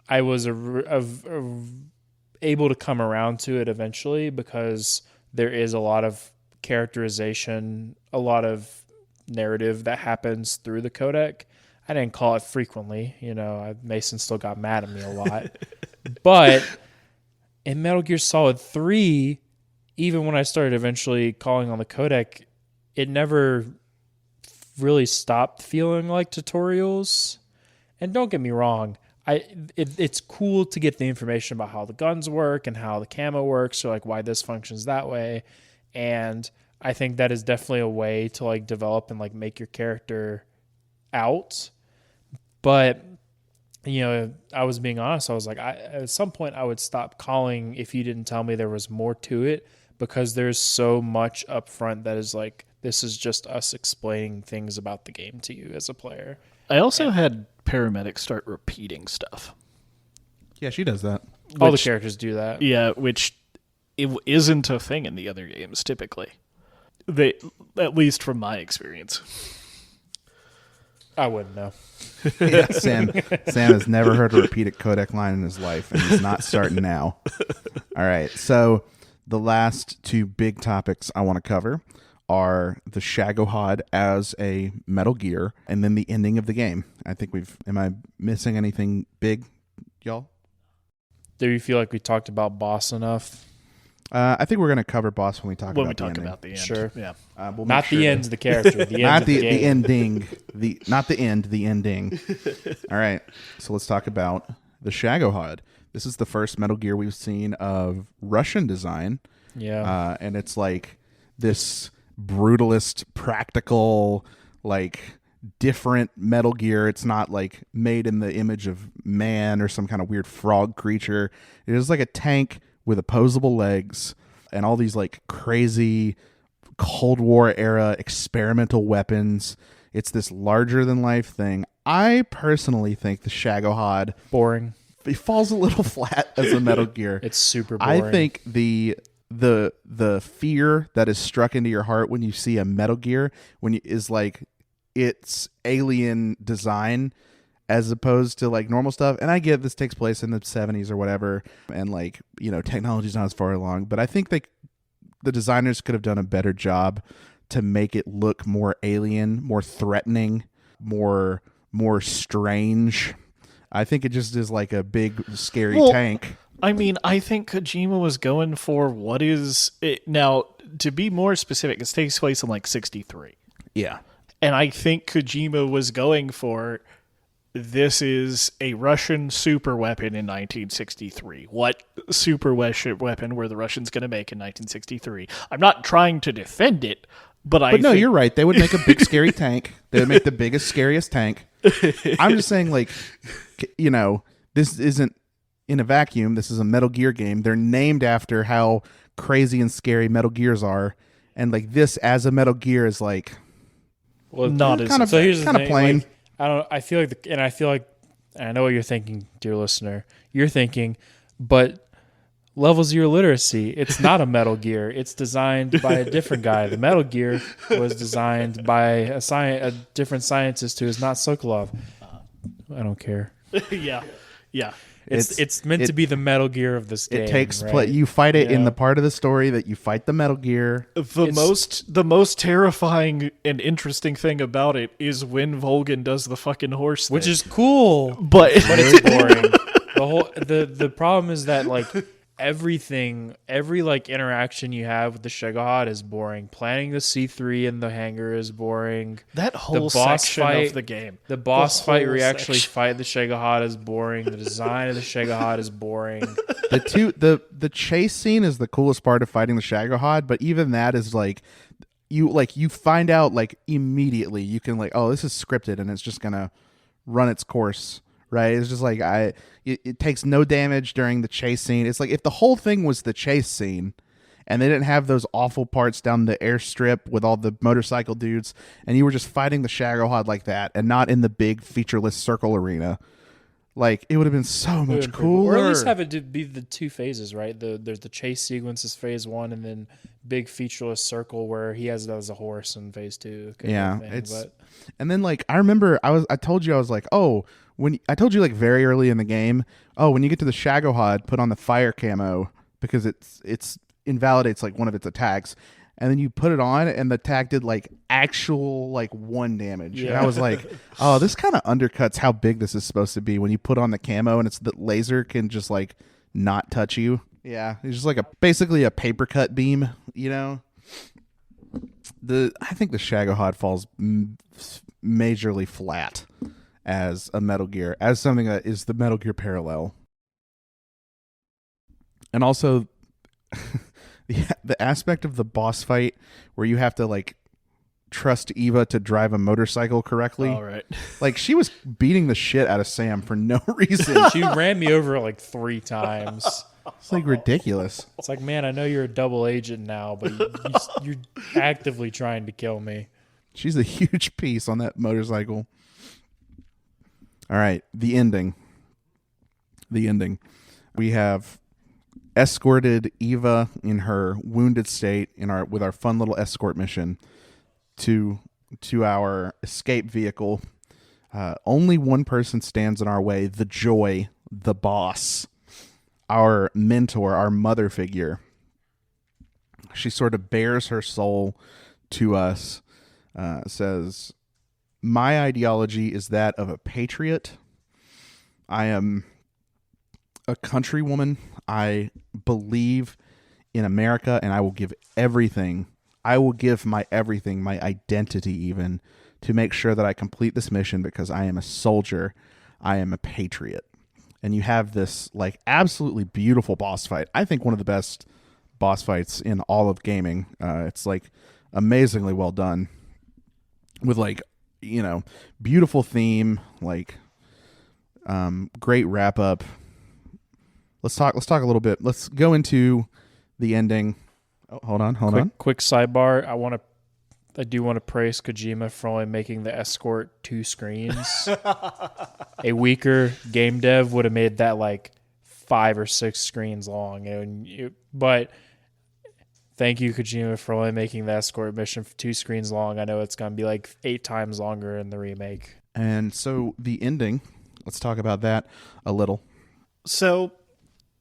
I was able to come around to it eventually because there is a lot of characterization, a lot of narrative that happens through the codec. I didn't call it frequently. Mason still got mad at me a lot. But in Metal Gear Solid 3, even when I started eventually calling on the codec, it never really stopped feeling like tutorials. And don't get me wrong, it's cool to get the information about how the guns work and how the camo works, or like why this functions that way. And I think that is definitely a way to like develop and like make your character out. But I was being honest. I was like, at some point I would stop calling if you didn't tell me there was more to it, because there's so much up front that is like, this is just us explaining things about the game to you as a player. I also had paramedics start repeating stuff. Yeah, she does that. All the characters do that. Yeah, which it isn't a thing in the other games typically. They, at least from my experience. I wouldn't know. Yeah, Sam has never heard a repeated codec line in his life, and he's not starting now. All right, so the last two big topics I want to cover are the Shagohod as a Metal Gear, and then the ending of the game. I think am I missing anything big, y'all? Do you feel like we talked about boss enough? I think we're going to cover boss when we talk about the ending. About the end. Sure. Yeah. We'll not the end of the character. The end not of the game. ending. Not the end. The ending. All right. So let's talk about the Shagohod. This is the first Metal Gear we've seen of Russian design. Yeah. And it's like this brutalist, practical, like different Metal Gear. It's not like made in the image of man or some kind of weird frog creature. It is like a tank with opposable legs and all these like crazy Cold War era experimental weapons. It's this larger than life thing. I personally think the Shagohod boring. It falls a little flat as a Metal Gear. It's super boring. I think the fear that is struck into your heart when you see a Metal Gear is like its alien design as opposed to like normal stuff. And I get this takes place in the 70s or whatever, and like, technology's not as far along, but I think the designers could have done a better job to make it look more alien, more threatening, more strange. I think it just is like a big scary tank. I mean, I think Kojima was going for what is it now, to be more specific, it takes place in like 63. Yeah. And I think Kojima was going for, this is a Russian super weapon in 1963. What super weapon were the Russians going to make in 1963? I'm not trying to defend it, but no, you're right. They would make a big scary tank. They would make the biggest, scariest tank. I'm just saying, like, this isn't in a vacuum. This is a Metal Gear game. They're named after how crazy and scary Metal Gears are. and like this as a Metal Gear is like Well, not as kind of so here's the kind of thing, plain. like, I don't. I feel like, and I know what you're thinking, dear listener. You're thinking, but level 0 literacy. It's not a Metal Gear. It's designed by a different guy. The Metal Gear was designed by a different scientist who is not Sokolov. I don't care. yeah. It's meant to be the Metal Gear of this game. It takes right? you fight it in Yeah. the part of the story that you fight the Metal Gear. The most terrifying and interesting thing about it is when Volgin does the fucking horse which thing. is cool, but it's boring. The problem is that like every like interaction you have with the Shegahad is boring. Planning the C3 in the hangar is boring. that whole the boss section fight- of the game. The boss fight where you whole actually section. fight the Shegahad is boring. The design of the Shegahad is boring. The chase scene is the coolest part of fighting the Shagohod, but even that is like you find out like immediately. You can like, oh, this is scripted and it's just gonna run its course, right? It's just like it takes no damage during the chase scene. It's like if the whole thing was the chase scene and they didn't have those awful parts down the airstrip with all the motorcycle dudes and you were just fighting the Shagohod like that and not in the big featureless circle arena, like it would have been so much cooler. Or at least have it be the two phases, right? There's the chase sequences phase 1 and then big featureless circle where he has it as a horse in phase 2. Yeah, and then like I remember I told you I was like, oh, when I told you like very early in the game, oh, when you get to the Shagohod, put on the fire camo because it's invalidates like one of its attacks, and then you put it on and the tag did like actual like 1 damage. And I was like, oh, this kind of undercuts how big this is supposed to be when you put on the camo and it's the laser can just like not touch you. Yeah, it's just like basically a paper cut beam, you know. I think the Shagohod falls majorly flat as a Metal Gear, as something that is the Metal Gear parallel. And also the aspect of the boss fight where you have to like trust Eva to drive a motorcycle correctly. All right. Like she was beating the shit out of Sam for no reason. She ran me over like 3 times. It's like ridiculous. It's like, man, I know you're a double agent now, but you're actively trying to kill me. She's a huge piece on that motorcycle. All right, the ending. We have escorted Eva in her wounded state with our fun little escort mission to our escape vehicle. Only one person stands in our way, the Joy, the boss, our mentor, our mother figure. She sort of bears her soul to us, says, my ideology is that of a patriot. I am a countrywoman. I believe in America, and I will give everything. I will give my everything, my identity even, to make sure that I complete this mission because I am a soldier. I am a patriot. And you have this like absolutely beautiful boss fight. I think one of the best boss fights in all of gaming. It's like amazingly well done with like, you know, beautiful theme, like great wrap up. Let's talk a little bit. Let's go into the ending. Oh, hold on. Quick sidebar. I do want to praise Kojima for only making the escort 2 screens. A weaker game dev would have made that like 5 or 6 screens long. But thank you, Kojima, for only making the escort mission 2 screens long. I know it's going to be like 8 times longer in the remake. And so the ending, let's talk about that a little. So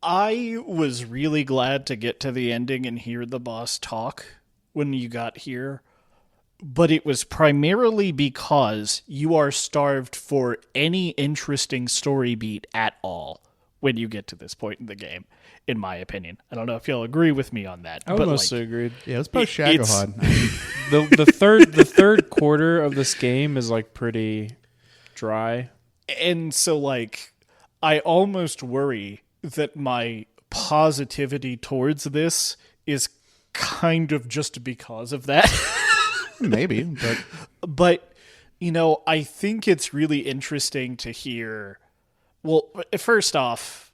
I was really glad to get to the ending and hear the boss talk when you got here. But it was primarily because you are starved for any interesting story beat at all when you get to this point in the game, in my opinion. I don't know if you'll agree with me on that. I would mostly agree. Yeah, let's post Shagohod. The third quarter of this game is like pretty dry. And so like I almost worry that my positivity towards this is kind of just because of that. Maybe, but you know, I think it's really interesting to hear. Well, first off,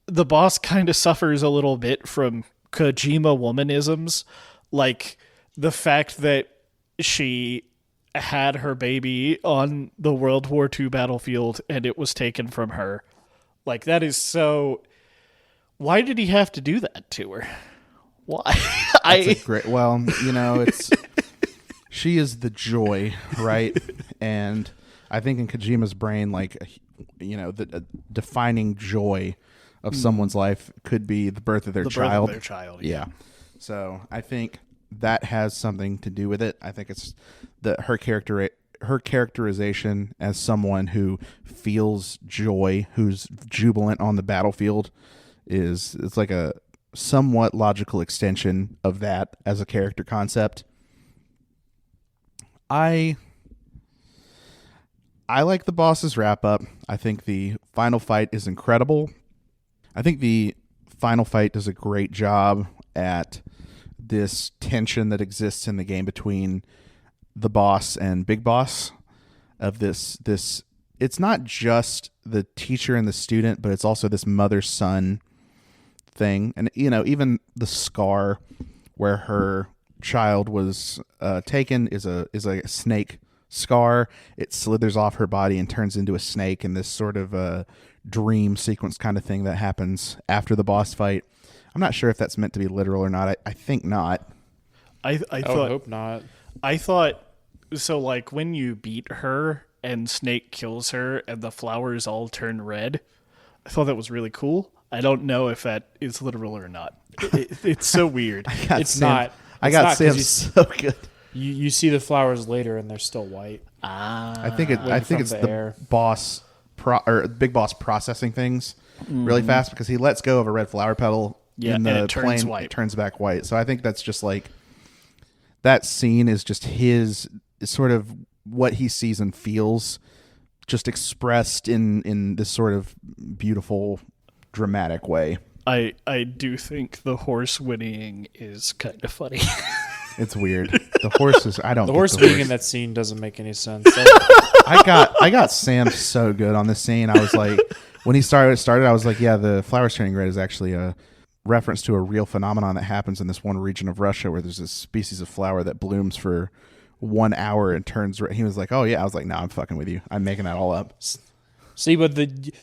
the boss kind of suffers a little bit from Kojima womanisms. Like, the fact that she had her baby on the World War II battlefield and it was taken from her. Like, that is so... Why did he have to do that to her? Why? Well, it's... She is the joy, right? And I think in Kojima's brain, like, the defining joy of someone's life could be the birth of their child. Birth of their child, yeah. So I think that has something to do with it. I think it's her characterization as someone who feels joy, who's jubilant on the battlefield, it's like a somewhat logical extension of that as a character concept. I like the boss's wrap up. I think the final fight is incredible. I think the final fight does a great job at this tension that exists in the game between the boss and Big Boss, of this it's not just the teacher and the student, but it's also this mother-son thing. And even the scar where her child was taken is a snake scar. It slithers off her body and turns into a snake, in this sort of a dream sequence kind of thing that happens after the boss fight. I'm not sure if that's meant to be literal or not. I think not. I would hope not. I thought so. Like, when you beat her and Snake kills her and the flowers all turn red, I thought that was really cool. I don't know if that is literal or not. It's so weird. It's not. I got Sam so good. You see the flowers later and they're still white. I think it's the boss Big Boss processing things really fast, because he lets go of a red flower petal in the plane, white. It turns back white. So I think that's just like, that scene is just his sort of what he sees and feels, just expressed in this sort of beautiful, dramatic way. I do think the horse whinnying is kind of funny. It's weird. The horses, I don't. The horse being in that scene doesn't make any sense. I got Sam so good on this scene. I was like, when he started, I was like, yeah, the flowers turning red is actually a reference to a real phenomenon that happens in this one region of Russia where there's this species of flower that blooms for 1 hour and turns red. He was like, oh yeah. I was like, no, I'm fucking with you. I'm making that all up. See, but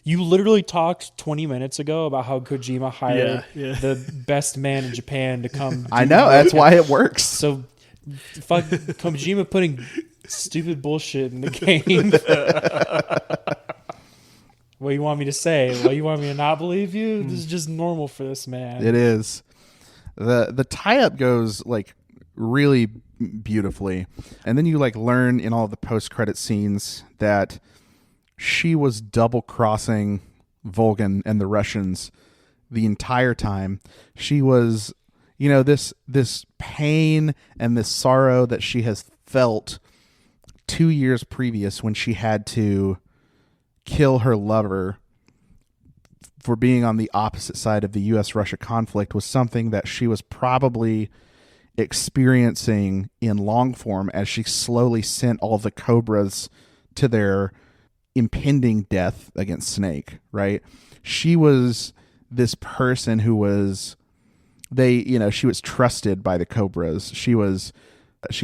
you literally talked 20 minutes ago about how Kojima hired the best man in Japan to come. I know, that's why it works. So, fuck Kojima putting stupid bullshit in the game. What do you want me to say? What, you want me to not believe you? This is just normal for this man. It is. The tie-up goes like really beautifully, and then you like learn in all the post-credit scenes that she was double-crossing Volgin and the Russians the entire time. She was, this pain and this sorrow that she has felt 2 years previous when she had to kill her lover for being on the opposite side of the U.S.-Russia conflict was something that she was probably experiencing in long form as she slowly sent all the Cobras to their impending death against Snake, right? She was this person who was, she was trusted by the Cobras. She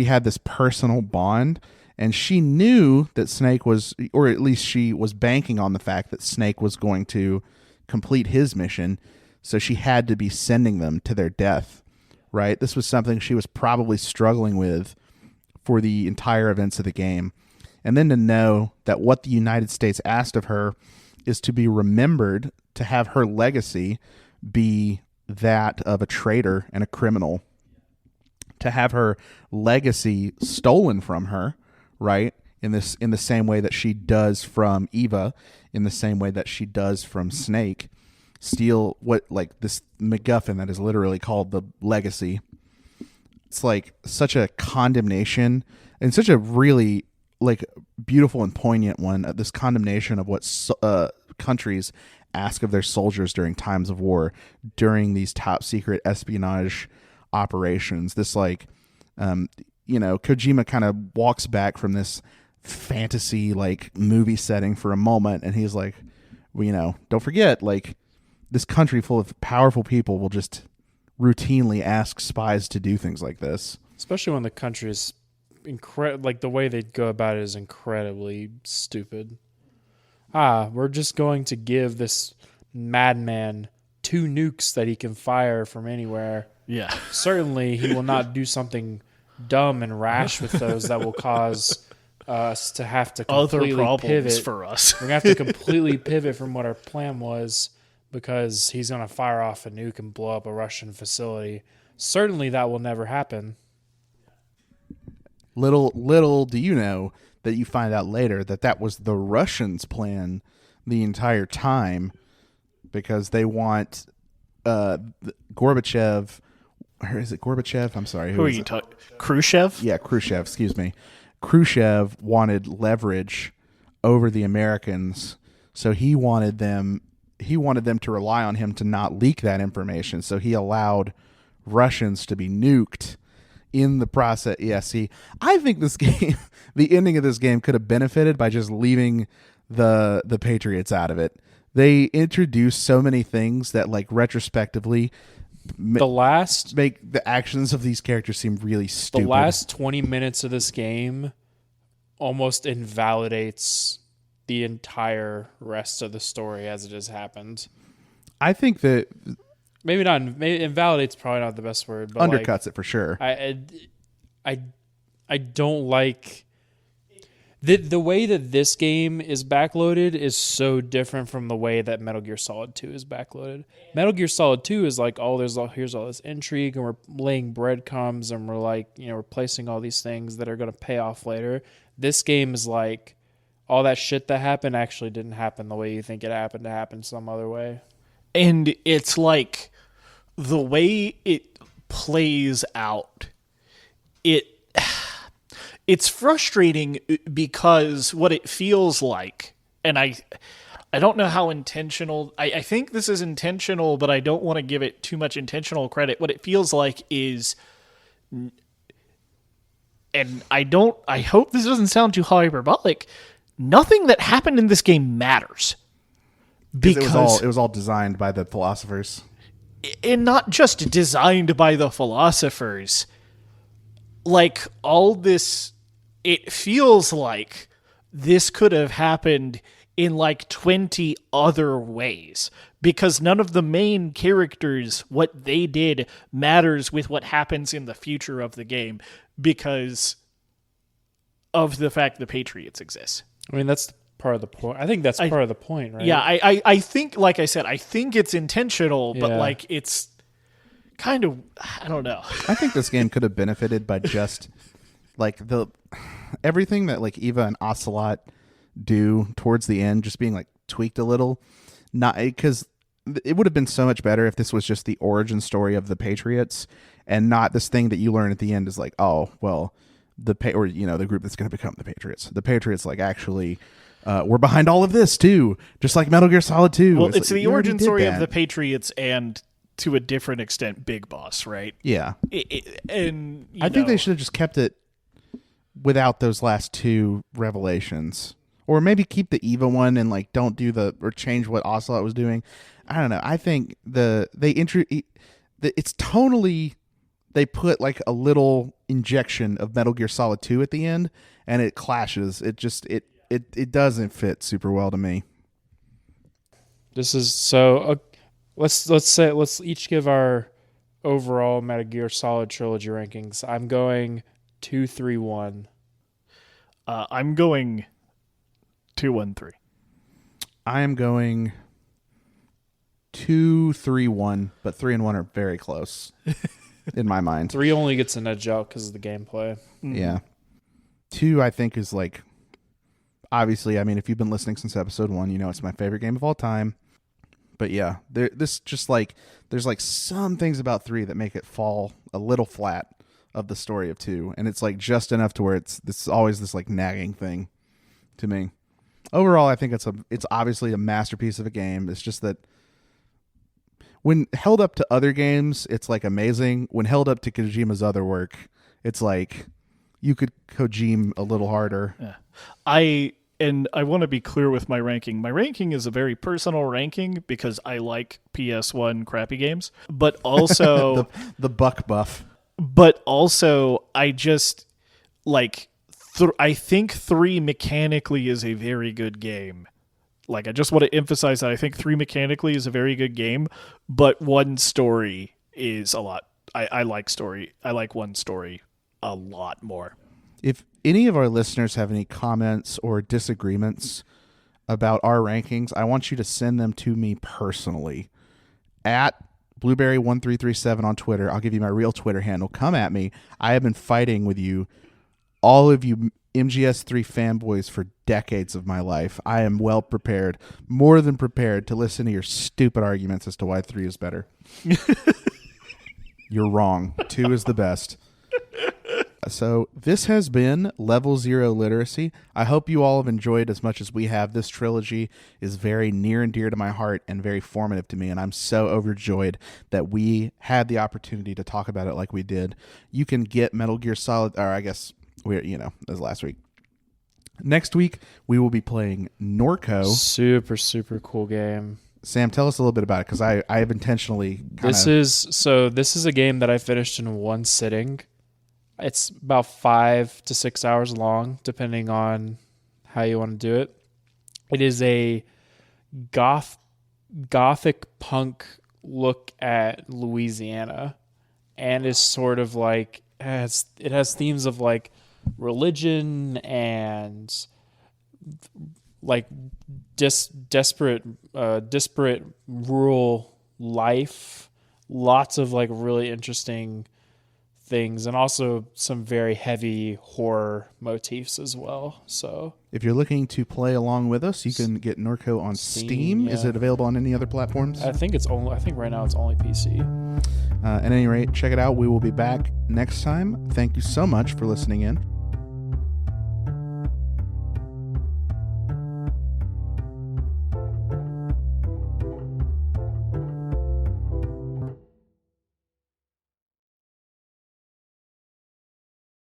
had this personal bond, and she knew that Snake was, or at least she was banking on the fact that Snake was going to complete his mission, so she had to be sending them to their death, right? This was something she was probably struggling with for the entire events of the game. And then to know that what the United States asked of her is to be remembered, to have her legacy be that of a traitor and a criminal, to have her legacy stolen from her, right? In the same way that she does from Eva, in the same way that she does from Snake, steal this MacGuffin that is literally called the legacy. It's like such a condemnation, and such a really beautiful and poignant one. This condemnation of what countries ask of their soldiers during times of war, during these top secret espionage operations. This Kojima kind of walks back from this fantasy movie setting for a moment, and he's like, don't forget, this country full of powerful people will just routinely ask spies to do things like this. Especially when the country is like the way they go about it is incredibly stupid. We're just going to give this madman 2 nukes that he can fire from anywhere. Yeah. Certainly, he will not do something dumb and rash with those that will cause us to have to completely other problems pivot. for us. We're going to have to completely pivot from what our plan was because he's going to fire off a nuke and blow up a Russian facility. Certainly, that will never happen. Little do you know that you find out later that was the Russians' plan the entire time, because they want Gorbachev. Or is it Gorbachev? I'm sorry. Who are you talking? Khrushchev? Yeah, Khrushchev. Excuse me. Khrushchev wanted leverage over the Americans, so he wanted them to rely on him to not leak that information. So he allowed Russians to be nuked in the process. Yeah, see, I think this game, the ending of this game could have benefited by just leaving the Patriots out of it. They introduced so many things that, like, retrospectively make the actions of these characters seem really stupid. The last 20 minutes of this game almost invalidates the entire rest of the story as it has happened. I think that maybe invalidates probably not the best word, but undercuts it for sure. I don't like the way that this game is backloaded is so different from the way that Metal Gear Solid 2 is backloaded. Metal Gear Solid 2 is like, here's all this intrigue, and we're laying breadcrumbs, and we're like, we're placing all these things that are going to pay off later. This game is like, all that shit that happened actually didn't happen the way you think it happened to happen some other way. And it's like the way it plays out, it's frustrating because what it feels like, and I don't know how intentional, I think this is intentional, but I don't want to give it too much intentional credit. What it feels like is, and I hope this doesn't sound too hyperbolic, nothing that happened in this game matters. Because it was all designed by the philosophers. And not just designed by the philosophers. Like, all this, it feels like this could have happened in like 20 other ways, because none of the main characters, what they did matters with what happens in the future of the game because of the fact the Patriots exist. I mean, that's part of the point. I think that's part of the point, right? Yeah, I think, like I said, I think it's intentional, but like it's kind of, I don't know. I think this game could have benefited by just like everything that like Eva and Ocelot do towards the end just being like tweaked a little. Not because it would have been so much better if this was just the origin story of the Patriots and not this thing that you learn at the end is like, oh well, the group that's going to become the Patriots. The Patriots like actually we're behind all of this too, just like Metal Gear Solid 2. Well, it's like, the origin story of the Patriots and to a different extent Big Boss, right? Yeah. And I think they should have just kept it without those last 2 revelations. Or maybe keep the Eva one and like don't do or change what Ocelot was doing. I don't know. I think it's tonally, they put like a little injection of Metal Gear Solid 2 at the end and it clashes. It just it doesn't fit super well to me. This is so. Let's each give our overall Metal Gear Solid trilogy rankings. I'm going 2, 3, 1. I'm going 2, 1, 3. I am going 2, 3, 1, but 3 and 1 are very close in my mind. 3 only gets an edge out because of the gameplay. Yeah. 2, I think, is like, obviously, I mean, if you've been listening since episode 1, you know it's my favorite game of all time. But yeah, there's like some things about 3 that make it fall a little flat of the story of 2, and it's like just enough to where it's always this like nagging thing to me. Overall, I think it's obviously a masterpiece of a game. It's just that when held up to other games, it's like amazing. When held up to Kojima's other work, it's like you could Kojima a little harder. Yeah. I want to be clear with my ranking. My ranking is a very personal ranking because I like PS1 crappy games, but also the buck buff. but also I just like I think 3 mechanically is a very good game. Like, I just want to emphasize that I think 3 mechanically is a very good game, but 1 story is a lot. I like story. I like 1 story a lot more. If any of our listeners have any comments or disagreements about our rankings, I want you to send them to me personally at Blueberry1337 on Twitter. I'll give you my real Twitter handle. Come at me. I have been fighting with you, all of you MGS3 fanboys, for decades of my life. I am well prepared, more than prepared, to listen to your stupid arguments as to why 3 is better. You're wrong. 2 is the best. So this has been Level 0 Literacy. I hope you all have enjoyed as much as we have. This trilogy is very near and dear to my heart and very formative to me, and I'm so overjoyed that we had the opportunity to talk about it like we did. You can get Metal Gear Solid, or I guess as last week. Next week, we will be playing Norco. Super, super cool game. Sam, tell us a little bit about it, because I have intentionally This is a game that I finished in 1 sitting. It's about 5 to 6 hours long, depending on how you want to do it. It is a gothic punk look at Louisiana, and is sort of like it has themes of like religion and like disparate rural life. Lots of like really interesting things, and also some very heavy horror motifs as well. So if you're looking to play along with us, you can get Norco on Steam. Yeah. Is it available on any other platforms? I think right now it's only PC. At any rate, check it out. We will be back next time. Thank you so much for listening in.